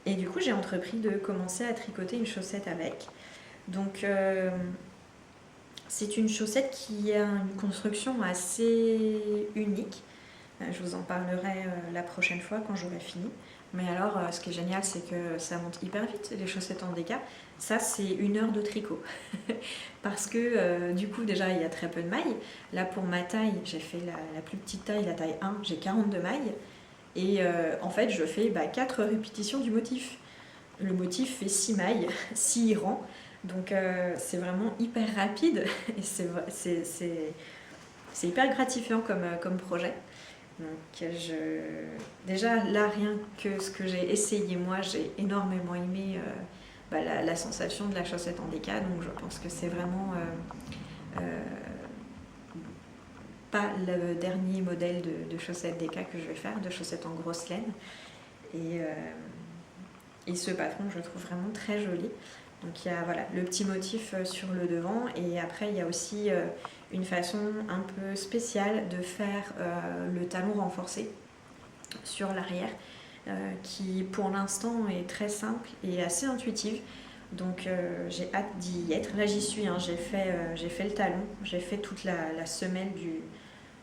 du coup j'ai entrepris de commencer à tricoter une chaussette avec. Donc c'est une chaussette qui a une construction assez unique. Je vous en parlerai la prochaine fois quand j'aurai fini. Mais alors, ce qui est génial, c'est que ça monte hyper vite, les chaussettes en déca. Ça, c'est 1 heure de tricot. Parce que, du coup, déjà, il y a très peu de mailles. Là, pour ma taille, j'ai fait la plus petite taille, la taille 1, j'ai 42 mailles. Et en fait, je fais 4 répétitions du motif. Le motif fait 6 mailles, 6 rangs. Donc, c'est vraiment hyper rapide. Et c'est hyper gratifiant comme projet. Donc déjà là, rien que ce que j'ai essayé moi, j'ai énormément aimé la sensation de la chaussette en déca, donc je pense que c'est vraiment pas le dernier modèle de chaussettes déca que je vais faire, de chaussettes en grosse laine. Et ce patron, je le trouve vraiment très joli. Donc il y a voilà, le petit motif sur le devant et après il y a aussi une façon un peu spéciale de faire le talon renforcé sur l'arrière qui pour l'instant est très simple et assez intuitive. Donc j'ai hâte d'y être. Là j'y suis, hein. J'ai fait le talon, j'ai fait toute la semelle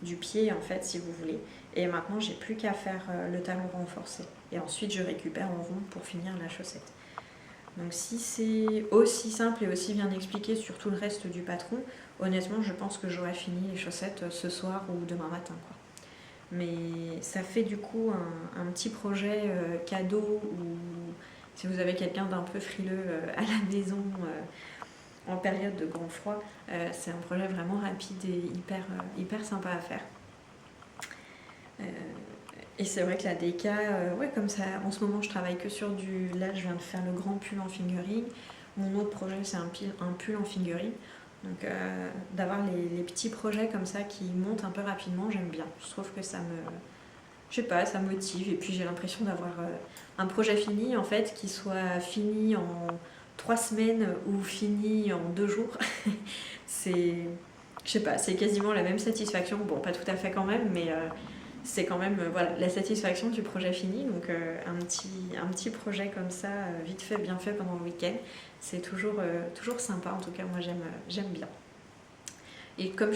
du pied en fait si vous voulez. Et maintenant j'ai plus qu'à faire le talon renforcé. Et ensuite je récupère en rond pour finir la chaussette. Donc si c'est aussi simple et aussi bien expliqué sur tout le reste du patron, honnêtement je pense que j'aurai fini les chaussettes ce soir ou demain matin, quoi. Mais ça fait du coup un petit projet cadeau ou si vous avez quelqu'un d'un peu frileux à la maison en période de grand froid, c'est un projet vraiment rapide et hyper sympa à faire. Et c'est vrai que la DK, ouais, comme ça, en ce moment je travaille que sur du... Là je viens de faire le grand pull en fingering. Mon autre projet c'est un pull en fingering. Donc d'avoir les petits projets comme ça qui montent un peu rapidement, j'aime bien. Je trouve que ça me... Je sais pas, ça motive. Et puis j'ai l'impression d'avoir un projet fini en fait, qui soit fini en 3 semaines ou fini en 2 jours. C'est... Je sais pas, c'est quasiment la même satisfaction. Bon, pas tout à fait quand même, mais... c'est quand même voilà, la satisfaction du projet fini. Donc un petit projet comme ça, vite fait, bien fait pendant le week-end, c'est toujours sympa. En tout cas, moi j'aime bien. Et comme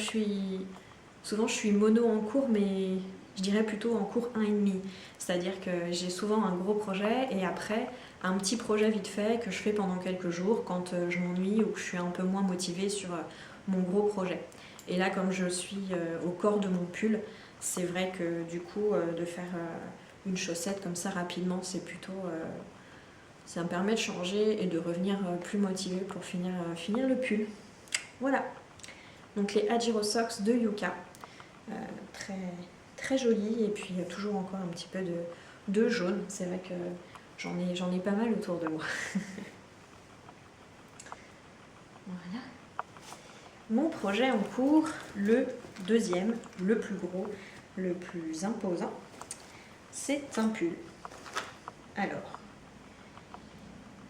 souvent je suis mono en cours, mais je dirais plutôt en cours 1,5. C'est-à-dire que j'ai souvent un gros projet et après un petit projet vite fait que je fais pendant quelques jours quand je m'ennuie ou que je suis un peu moins motivée sur mon gros projet. Et là, comme je suis au corps de mon pull, c'est vrai que du coup, de faire une chaussette comme ça rapidement, c'est plutôt... ça me permet de changer et de revenir plus motivée pour finir le pull. Voilà. Donc les Hajiro Socks de Yuka. Très, très jolis. Et puis toujours encore un petit peu de jaune. C'est vrai que j'en ai pas mal autour de moi. Voilà. Mon projet en cours, le deuxième, le plus gros, le plus imposant, c'est un pull. Alors,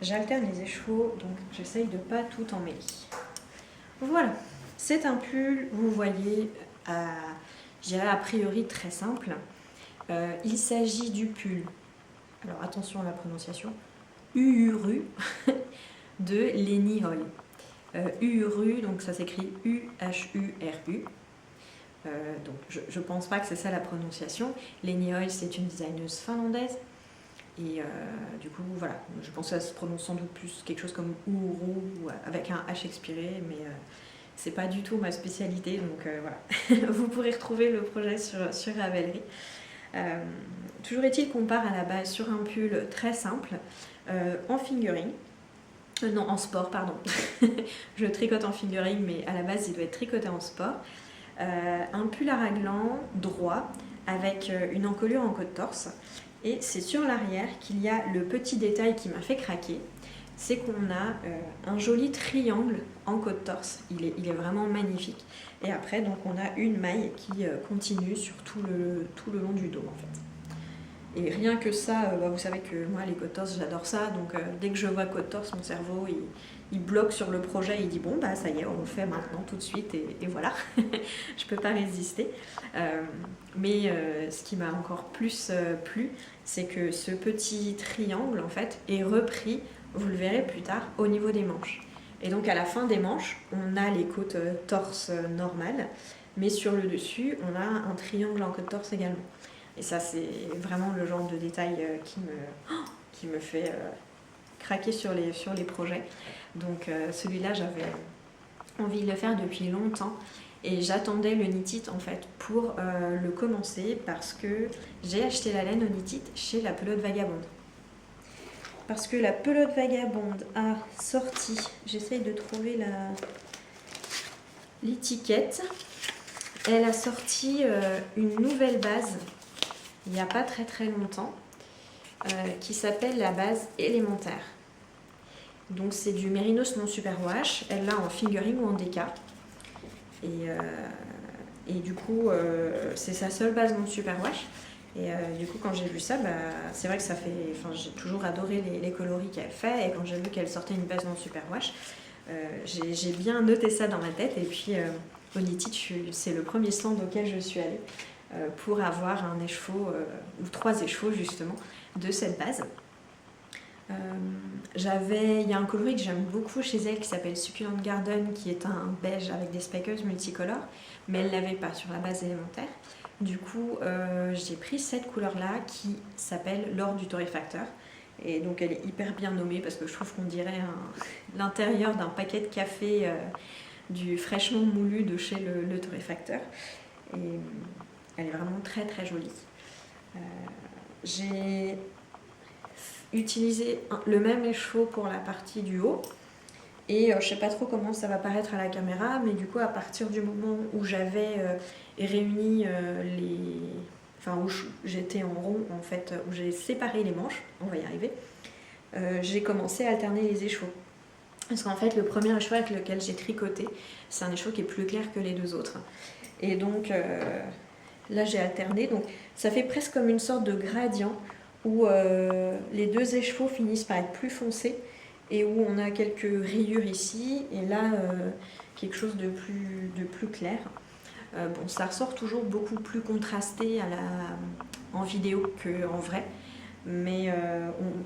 j'alterne les écheveaux, donc j'essaye de pas tout emmêler. Voilà, c'est un pull, vous voyez, je dirais a priori très simple. Il s'agit du pull, alors attention à la prononciation, Uhuru de Leni Hoy. Uhuru, donc ça s'écrit U-H-U-R-U. Donc je pense pas que c'est ça la prononciation. Leni Hoy, c'est une designeuse finlandaise. Et du coup, voilà, je pense que ça se prononce sans doute plus quelque chose comme Uhuru, avec un H expiré, mais c'est pas du tout ma spécialité, donc voilà. Vous pourrez retrouver le projet sur Ravelry. Toujours est-il qu'on part à la base sur un pull très simple, en fingering. Non, en sport, pardon. Je tricote en fingering, mais à la base, il doit être tricoté en sport. Un pull à raglan droit, avec une encolure en côte-torse. Et c'est sur l'arrière qu'il y a le petit détail qui m'a fait craquer. C'est qu'on a un joli triangle en côte-torse. Il est vraiment magnifique. Et après, donc, on a une maille qui continue sur tout le long du dos, en fait. Et rien que ça, vous savez que moi, les côte-torse, j'adore ça. Donc, dès que je vois côte-torse, mon cerveau, il bloque sur le projet. Il dit, bon, bah ça y est, on le fait maintenant, tout de suite. Et voilà, je peux pas résister. Mais ce qui m'a encore plus plu, c'est que ce petit triangle, en fait, est repris, vous le verrez plus tard, au niveau des manches. Et donc, à la fin des manches, on a les côtes torse normales. Mais sur le dessus, on a un triangle en côte-torse également. Et ça, c'est vraiment le genre de détail qui me fait craquer sur les projets. Donc celui-là, j'avais envie de le faire depuis longtemps. Et j'attendais le knit-it en fait pour le commencer parce que j'ai acheté la laine au knit-it chez la Pelote Vagabonde. Parce que la Pelote Vagabonde a sorti, j'essaye de trouver l'étiquette, elle a sorti une nouvelle base il n'y a pas très longtemps, qui s'appelle la base élémentaire. Donc c'est du Mérinos non superwash, elle l'a en fingering ou en DK. Et du coup, c'est sa seule base non superwash. Et du coup, quand j'ai vu ça, c'est vrai que ça fait... Enfin, j'ai toujours adoré les coloris qu'elle fait. Et quand j'ai vu qu'elle sortait une base non superwash, j'ai bien noté ça dans ma tête. Et puis, au knit-it, c'est le premier stand auquel je suis allée. Pour avoir un écheveau, ou 3 écheveaux justement, de cette base. Il y a un coloris que j'aime beaucoup chez elle qui s'appelle Succulent Garden, qui est un beige avec des speckles multicolores, mais elle ne l'avait pas sur la base élémentaire. Du coup, j'ai pris cette couleur-là qui s'appelle l'or du torréfacteur. Et donc elle est hyper bien nommée parce que je trouve qu'on dirait l'intérieur d'un paquet de café du fraîchement moulu de chez le torréfacteur. Et elle est vraiment très jolie. J'ai utilisé le même écheveau pour la partie du haut. Et je sais pas trop comment ça va paraître à la caméra, mais du coup à partir du moment où j'avais réuni enfin où j'étais en rond en fait, où j'ai séparé les manches, on va y arriver, j'ai commencé à alterner les écheveaux. Parce qu'en fait, le premier écheveau avec lequel j'ai tricoté, c'est un écheveau qui est plus clair que les deux autres. Et donc là, j'ai alterné. Donc ça fait presque comme une sorte de gradient où les deux écheveaux finissent par être plus foncés et où on a quelques rayures ici et là quelque chose de plus clair. Bon, ça ressort toujours beaucoup plus contrasté en vidéo qu'en vrai, mais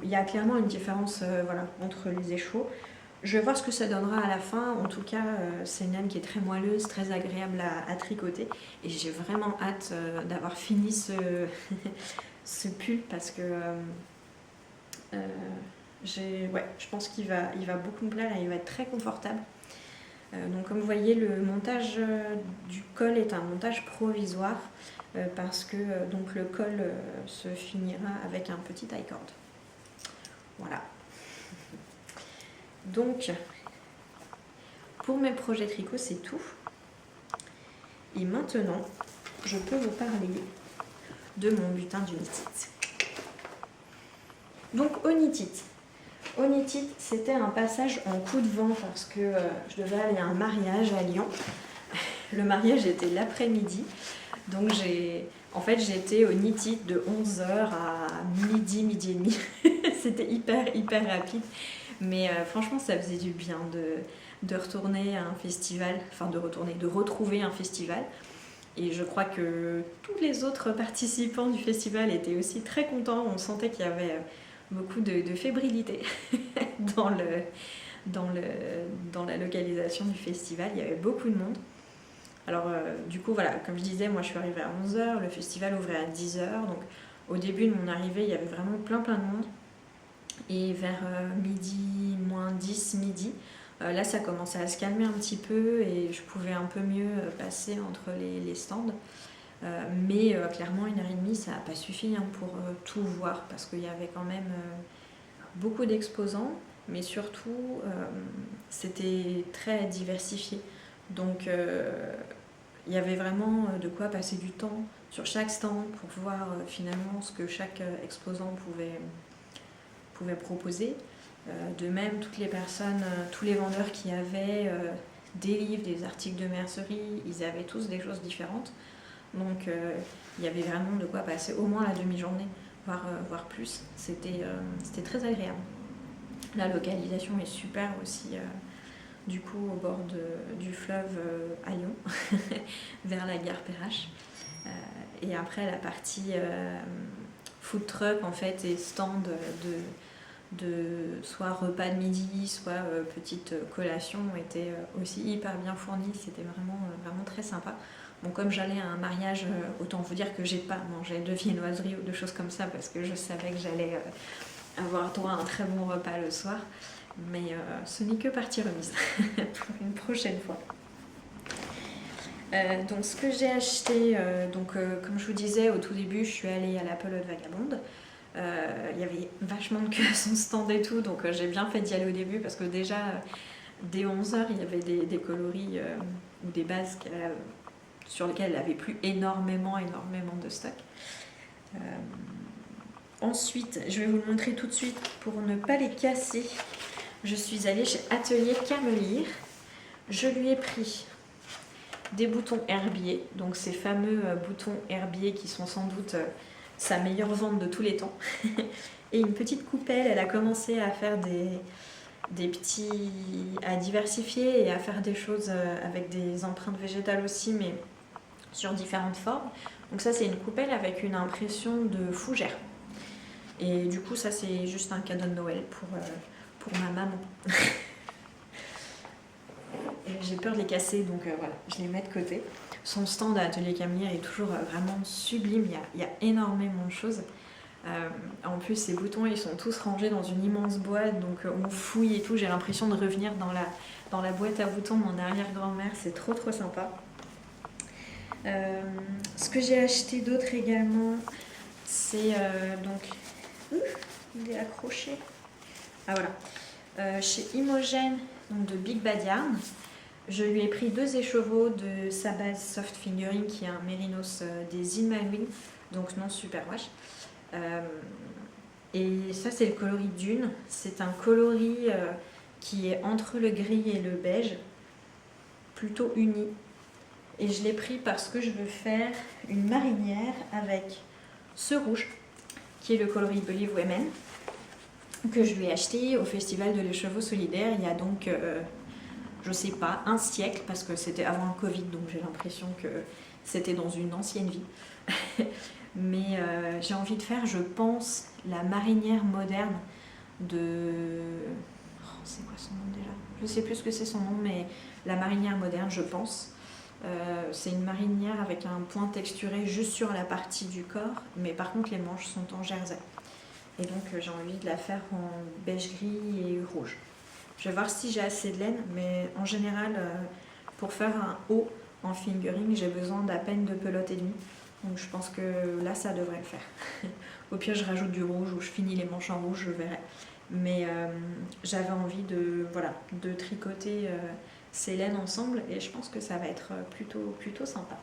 il y a clairement une différence voilà, entre les écheveaux. Je vais voir ce que ça donnera à la fin. En tout cas, c'est une laine qui est très moelleuse, très agréable à tricoter. Et j'ai vraiment hâte d'avoir fini ce pull parce que ouais, je pense qu'il va beaucoup me plaire et il va être très confortable. Donc comme vous voyez, le montage du col est un montage provisoire parce que donc le col se finira avec un petit tie cord. Voilà. Donc, pour mes projets tricot, c'est tout. Et maintenant, je peux vous parler de mon butin d'Unitit. Donc, Onitit. Onitit, c'était un passage en coup de vent parce que je devais aller à un mariage à Lyon. Le mariage était l'après-midi. Donc, j'étais au Nitit de 11h à midi et demi. C'était hyper rapide. Mais franchement, ça faisait du bien de retourner à un festival, enfin de retrouver un festival. Et je crois que tous les autres participants du festival étaient aussi très contents. On sentait qu'il y avait beaucoup de fébrilité dans la localisation du festival. Il y avait beaucoup de monde. Alors du coup, voilà, comme je disais, moi je suis arrivée à 11h, le festival ouvrait à 10h. Donc au début de mon arrivée, il y avait vraiment plein de monde. Et vers midi, moins 10, midi, là ça commençait à se calmer un petit peu et je pouvais un peu mieux passer entre les stands. Mais clairement, 1h30, ça n'a pas suffi pour tout voir parce qu'il y avait quand même beaucoup d'exposants, mais surtout c'était très diversifié. Donc il y avait vraiment de quoi passer du temps sur chaque stand pour voir finalement ce que chaque exposant pouvait proposer. De même, toutes les personnes, tous les vendeurs qui avaient des livres, des articles de mercerie, ils avaient tous des choses différentes. Donc il y avait vraiment de quoi passer au moins la demi-journée, voire plus. C'était très agréable. La localisation est super aussi, du coup au bord du fleuve à Lyon, vers la gare Perrache. Et après la partie food truck en fait et stand de soit repas de midi, soit petite collation était aussi hyper bien fournie. C'était vraiment très sympa. Bon, comme j'allais à un mariage, autant vous dire que j'ai pas mangé de viennoiserie ou de choses comme ça parce que je savais que j'allais avoir droit à un très bon repas le soir. Mais ce n'est que partie remise pour une prochaine fois. Donc ce que j'ai acheté, comme je vous disais au tout début, je suis allée à la Pelote Vagabonde. Il y avait vachement de queue à son stand et tout, donc j'ai bien fait d'y aller au début parce que déjà dès 11h il y avait des coloris ou des bases sur lesquelles elle n'avait plus énormément de stock. Ensuite, je vais vous le montrer tout de suite pour ne pas les casser. Je suis allée chez Atelier Camelire. Je lui ai pris des boutons herbiers, donc ces fameux boutons herbiers qui sont sans doute sa meilleure vente de tous les temps. Et une petite coupelle, elle a commencé à faire à diversifier et à faire des choses avec des empreintes végétales aussi, mais sur différentes formes. Donc ça c'est une coupelle avec une impression de fougère. Et du coup ça c'est juste un cadeau de Noël pour ma maman. J'ai peur de les casser, donc voilà, je les mets de côté. Son stand à Atelier Camelire est toujours vraiment sublime, il y a énormément de choses. En plus, ces boutons, ils sont tous rangés dans une immense boîte, donc on fouille et tout. J'ai l'impression de revenir dans la boîte à boutons de mon arrière-grand-mère, c'est trop sympa. Ce que j'ai acheté d'autre également, c'est il est accroché. Ah voilà, chez Imogène, donc de Big Bad Yarn. Je lui ai pris 2 écheveaux de sa base Soft Fingering qui est un Mérinos des In My Wing. Donc non, super wash. Et ça c'est le coloris Dune. C'est un coloris qui est entre le gris et le beige, plutôt uni. Et je l'ai pris parce que je veux faire une marinière avec ce rouge, qui est le coloris Believe Women, que je lui ai acheté au Festival de l'Écheveau Solidaire il y a donc, je sais pas, un siècle, parce que c'était avant le Covid, donc j'ai l'impression que c'était dans une ancienne vie. Mais j'ai envie de faire, je pense, la marinière moderne de... Oh, c'est quoi son nom déjà? Je sais plus ce que c'est son nom, mais la marinière moderne, je pense. C'est une marinière avec un point texturé juste sur la partie du corps, mais par contre les manches sont en jersey. Et donc j'ai envie de la faire en beige gris et rouge. Je vais voir si j'ai assez de laine, mais en général, pour faire un haut en fingering, j'ai besoin d'à peine de pelote et demie. Donc je pense que là, ça devrait le faire. Au pire, je rajoute du rouge ou je finis les manches en rouge, je verrai. Mais j'avais envie de, voilà, de tricoter ces laines ensemble et je pense que ça va être plutôt sympa.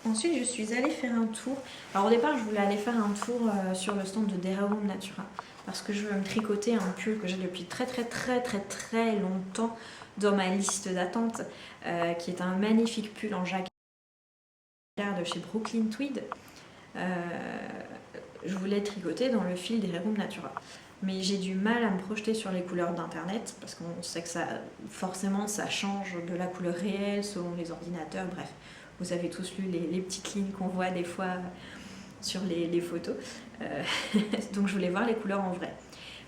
Ensuite, je suis allée faire un tour. Alors au départ, je voulais aller faire un tour sur le stand de Dererum Natura parce que je veux me tricoter un pull que j'ai depuis très longtemps dans ma liste d'attente, qui est un magnifique pull en jacquard de chez Brooklyn Tweed. Je voulais tricoter dans le fil Dererum Natura. Mais j'ai du mal à me projeter sur les couleurs d'internet parce qu'on sait que forcément ça change de la couleur réelle selon les ordinateurs, bref. Vous avez tous lu les petites lignes qu'on voit des fois sur les photos. Donc je voulais voir les couleurs en vrai.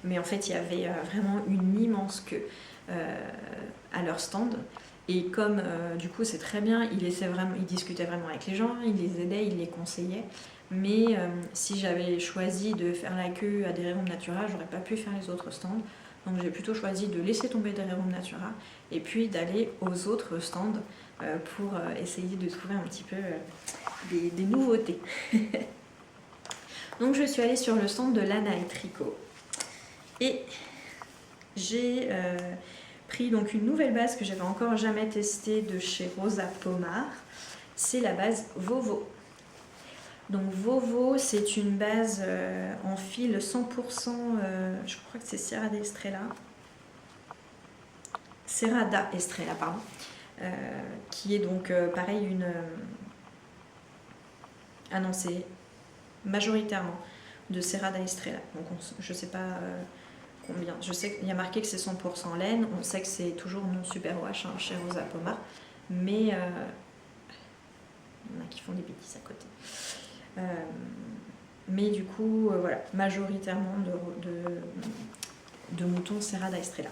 Mais en fait, il y avait vraiment une immense queue à leur stand. Et comme du coup c'est très bien, il discutait vraiment avec les gens, il les aidait, il les conseillait. Mais si j'avais choisi de faire la queue à Dererum Natura, j'aurais pas pu faire les autres stands. Donc j'ai plutôt choisi de laisser tomber Dererum Natura et puis d'aller aux autres stands pour essayer de trouver un petit peu des nouveautés. Donc je suis allée sur le stand de Lana et Tricot et j'ai pris donc une nouvelle base que j'avais encore jamais testée de chez Rosa Pomar. C'est la base Vovo. Donc Vovo, c'est une base en fil 100%, je crois que c'est Serrada Estrella. Serrada Estrella, pardon. Qui est donc pareil une annoncée majoritairement de Serrada Estrella. Donc je sais pas combien. Je sais qu'il y a marqué que c'est 100% laine. On sait que c'est toujours non super wash chez Rosa Pomar, mais il y en a qui font des bêtises à côté. Mais du coup, voilà, majoritairement de moutons Serrada Estrella.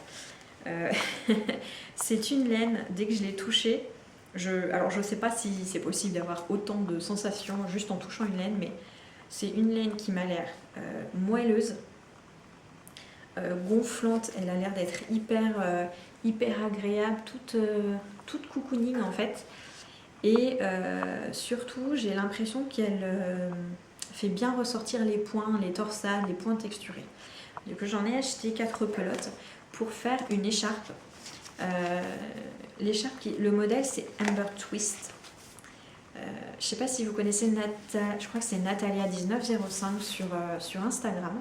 C'est une laine, dès que je l'ai touchée, alors je ne sais pas si c'est possible d'avoir autant de sensations juste en touchant une laine, mais c'est une laine qui m'a l'air moelleuse, gonflante, elle a l'air d'être hyper agréable, toute cocooning en fait. Et surtout, j'ai l'impression qu'elle fait bien ressortir les points, les torsades, les points texturés. Donc j'en ai acheté 4 pelotes pour faire une écharpe. L'écharpe, le modèle c'est Amber Twist. Je ne sais pas si vous connaissez je crois que c'est Natalia1905 sur Instagram.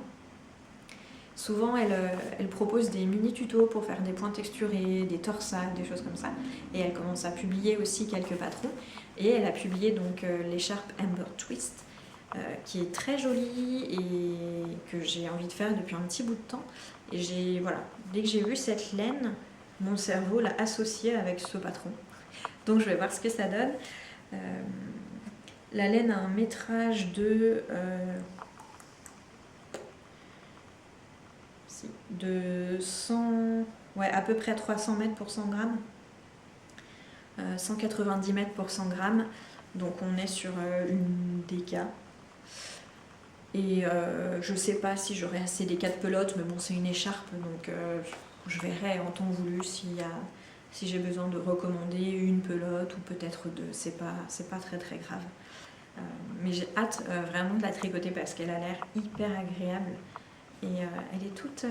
Souvent, elle propose des mini tutos pour faire des points texturés, des torsades, des choses comme ça. Et elle commence à publier aussi quelques patrons. Et elle a publié donc l'écharpe Amber Twist, qui est très jolie et que j'ai envie de faire depuis un petit bout de temps. Et voilà, dès que j'ai vu cette laine, mon cerveau l'a associée avec ce patron. Donc je vais voir ce que ça donne. La laine a un métrage de... de 100, ouais, à peu près 300 mètres pour 100 grammes, 190 mètres pour 100 grammes, donc on est sur une DK. Et je sais pas si j'aurai assez des 4 pelotes, mais bon, c'est une écharpe, donc je verrai en temps voulu si j'ai besoin de recommander une pelote ou peut-être deux, c'est pas très grave. Mais j'ai hâte vraiment de la tricoter parce qu'elle a l'air hyper agréable. Et elle est toute,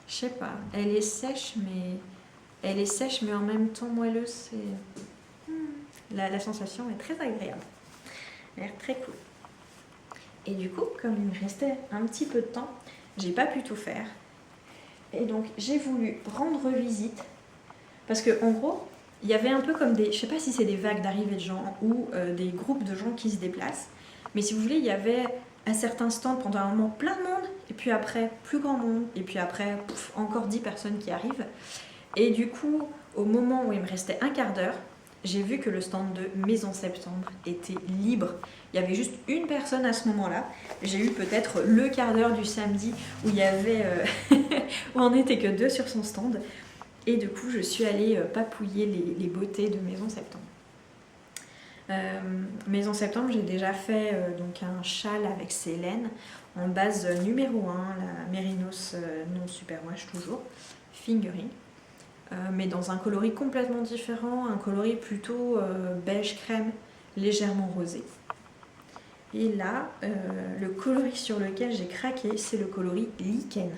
je sais pas, elle est sèche, mais Elle est sèche mais en même temps moelleuse. La sensation est très agréable. Elle a l'air très cool. Et du coup, comme il me restait un petit peu de temps, j'ai pas pu tout faire. Et donc j'ai voulu rendre visite. Parce que en gros, il y avait un peu comme des... Je sais pas si c'est des vagues d'arrivée de gens ou des groupes de gens qui se déplacent. Mais si vous voulez, il y avait à certains stands pendant un moment plein de monde. Et puis après, plus grand monde. Et puis après, encore 10 personnes qui arrivent. Et du coup, au moment où il me restait un quart d'heure, j'ai vu que le stand de Maison Septembre était libre. Il y avait juste une personne à ce moment-là. J'ai eu peut-être le quart d'heure du samedi où il y avait... où on n'était que 2 sur son stand. Et du coup, je suis allée papouiller les beautés de Maison Septembre. Maison Septembre, j'ai déjà fait donc un châle avec ses laines en base numéro 1, la Mérinos non Superwash toujours, fingering. Mais dans un coloris complètement différent, un coloris plutôt beige crème, légèrement rosé. Et là, le coloris sur lequel j'ai craqué, c'est le coloris lichen.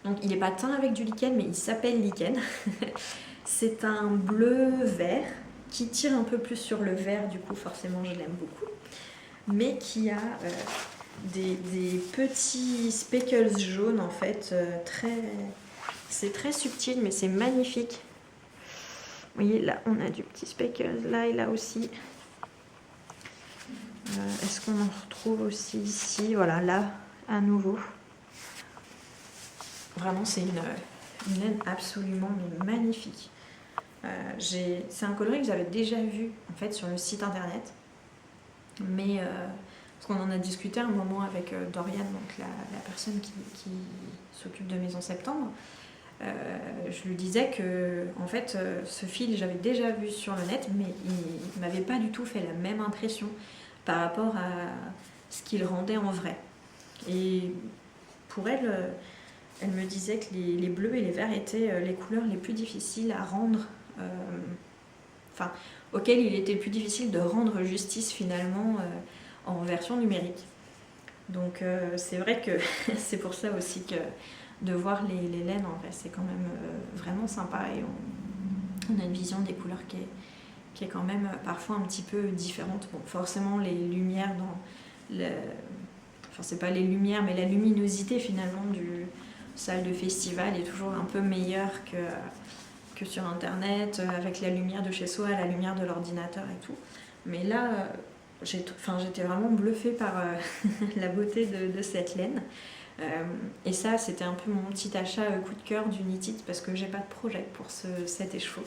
Donc il n'est pas teint avec du lichen, mais il s'appelle lichen. C'est un bleu-vert qui tire un peu plus sur le vert, du coup forcément je l'aime beaucoup. Mais qui a des petits speckles jaunes en fait, c'est très subtil mais c'est magnifique. Vous voyez là on a du petit speckles, là et là aussi. Est-ce qu'on en retrouve aussi ici? Voilà, là à nouveau. Vraiment, c'est une laine absolument magnifique. C'est un coloris que j'avais déjà vu en fait sur le site internet, mais parce qu'on en a discuté un moment avec Dorian, donc la personne qui s'occupe de Maison Septembre. Je lui disais que en fait, ce fil j'avais déjà vu sur le net, mais il m'avait pas du tout fait la même impression par rapport à ce qu'il rendait en vrai. Et pour elle, elle me disait que les bleus et les verts étaient les couleurs les plus difficiles à rendre, auxquelles il était le plus difficile de rendre justice finalement en version numérique. Donc c'est vrai que c'est pour ça aussi que de voir les laines en vrai, c'est quand même vraiment sympa et on a une vision des couleurs qui est quand même parfois un petit peu différente. Bon, forcément les lumières c'est pas les lumières, mais la luminosité finalement du salle de festival est toujours un peu meilleure que sur internet, avec la lumière de chez soi, la lumière de l'ordinateur et tout. Mais là, j'étais vraiment bluffée par la beauté de cette laine. Et ça, c'était un peu mon petit achat coup de cœur du Knit It parce que j'ai pas de projet pour cet écheveau.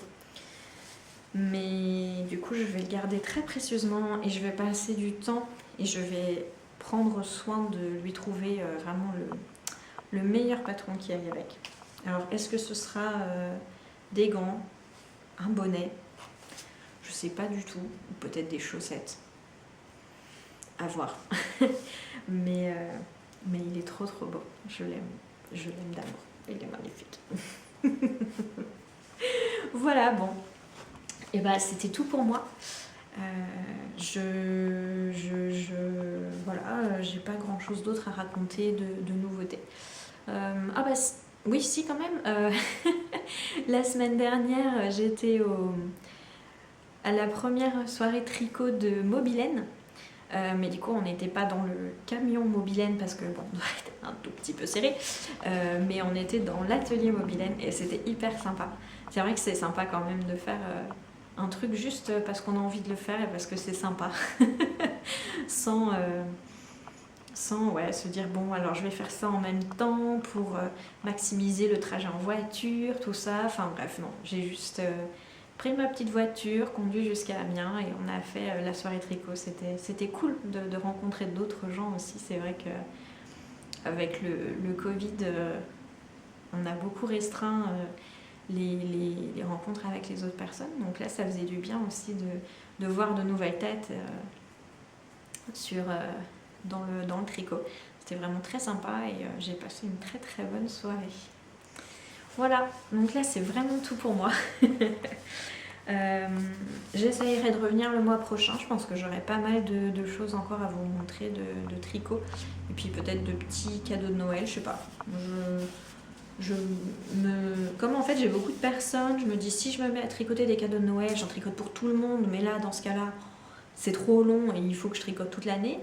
Mais du coup, je vais le garder très précieusement et je vais passer du temps et je vais prendre soin de lui trouver vraiment le meilleur patron qui aille avec. Alors, est-ce que ce sera des gants, un bonnet? Je sais pas du tout. Ou peut-être des chaussettes. À voir. mais il est trop beau. Je l'aime d'amour. Il est magnifique. Voilà, bon. Et bah, c'était tout pour moi. Voilà, j'ai pas grand chose d'autre à raconter de nouveautés. Oui, si, quand même. La semaine dernière, j'étais à la première soirée tricot de Mobilène. Mais du coup, on n'était pas dans le camion Mobilène parce que bon, on était un tout petit peu serré. Mais on était dans l'atelier Mobilène et c'était hyper sympa. C'est vrai que c'est sympa quand même de faire un truc juste parce qu'on a envie de le faire et parce que c'est sympa. sans se dire bon alors je vais faire ça en même temps pour maximiser le trajet en voiture, tout ça. Enfin bref, non, j'ai juste pris ma petite voiture, conduit jusqu'à Amiens et on a fait la soirée tricot. C'était cool de rencontrer d'autres gens aussi. C'est vrai que avec le Covid, on a beaucoup restreint les rencontres avec les autres personnes. Donc là, ça faisait du bien aussi de voir de nouvelles têtes dans le tricot. C'était vraiment très sympa et j'ai passé une très très bonne soirée. Voilà, donc là c'est vraiment tout pour moi. J'essayerai de revenir le mois prochain. Je pense que j'aurai pas mal de choses encore à vous montrer de tricot et puis peut-être de petits cadeaux de Noël, je sais pas. Comme en fait j'ai beaucoup de personnes, je me dis si je me mets à tricoter des cadeaux de Noël, j'en tricote pour tout le monde, mais là dans ce cas-là c'est trop long et il faut que je tricote toute l'année.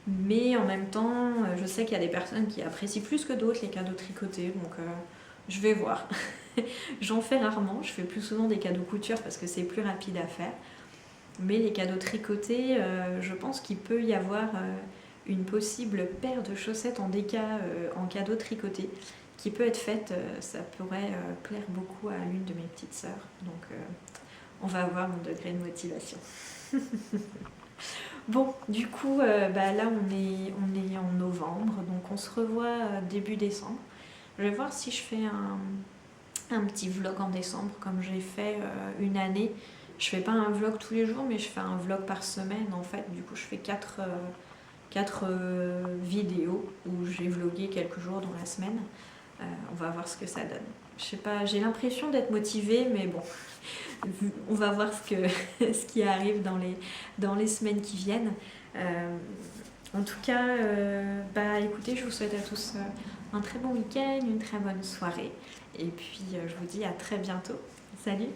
Mais en même temps, je sais qu'il y a des personnes qui apprécient plus que d'autres les cadeaux tricotés, donc je vais voir. J'en fais rarement, je fais plus souvent des cadeaux couture parce que c'est plus rapide à faire. Mais les cadeaux tricotés, je pense qu'il peut y avoir une possible paire de chaussettes en déca en cadeau tricoté qui peut être faite, ça pourrait plaire beaucoup à l'une de mes petites sœurs. Donc on va voir mon degré de motivation. Bon, du coup, là on est en novembre, donc on se revoit début décembre. Je vais voir si je fais un petit vlog en décembre, comme j'ai fait une année. Je fais pas un vlog tous les jours, mais je fais un vlog par semaine en fait. Du coup, je fais 4 vidéos où j'ai vlogué quelques jours dans la semaine. On va voir ce que ça donne. Je sais pas, j'ai l'impression d'être motivée, mais bon, on va voir ce qui arrive dans les semaines qui viennent. En tout cas, écoutez, je vous souhaite à tous un très bon week-end, une très bonne soirée. Et puis, je vous dis à très bientôt. Salut!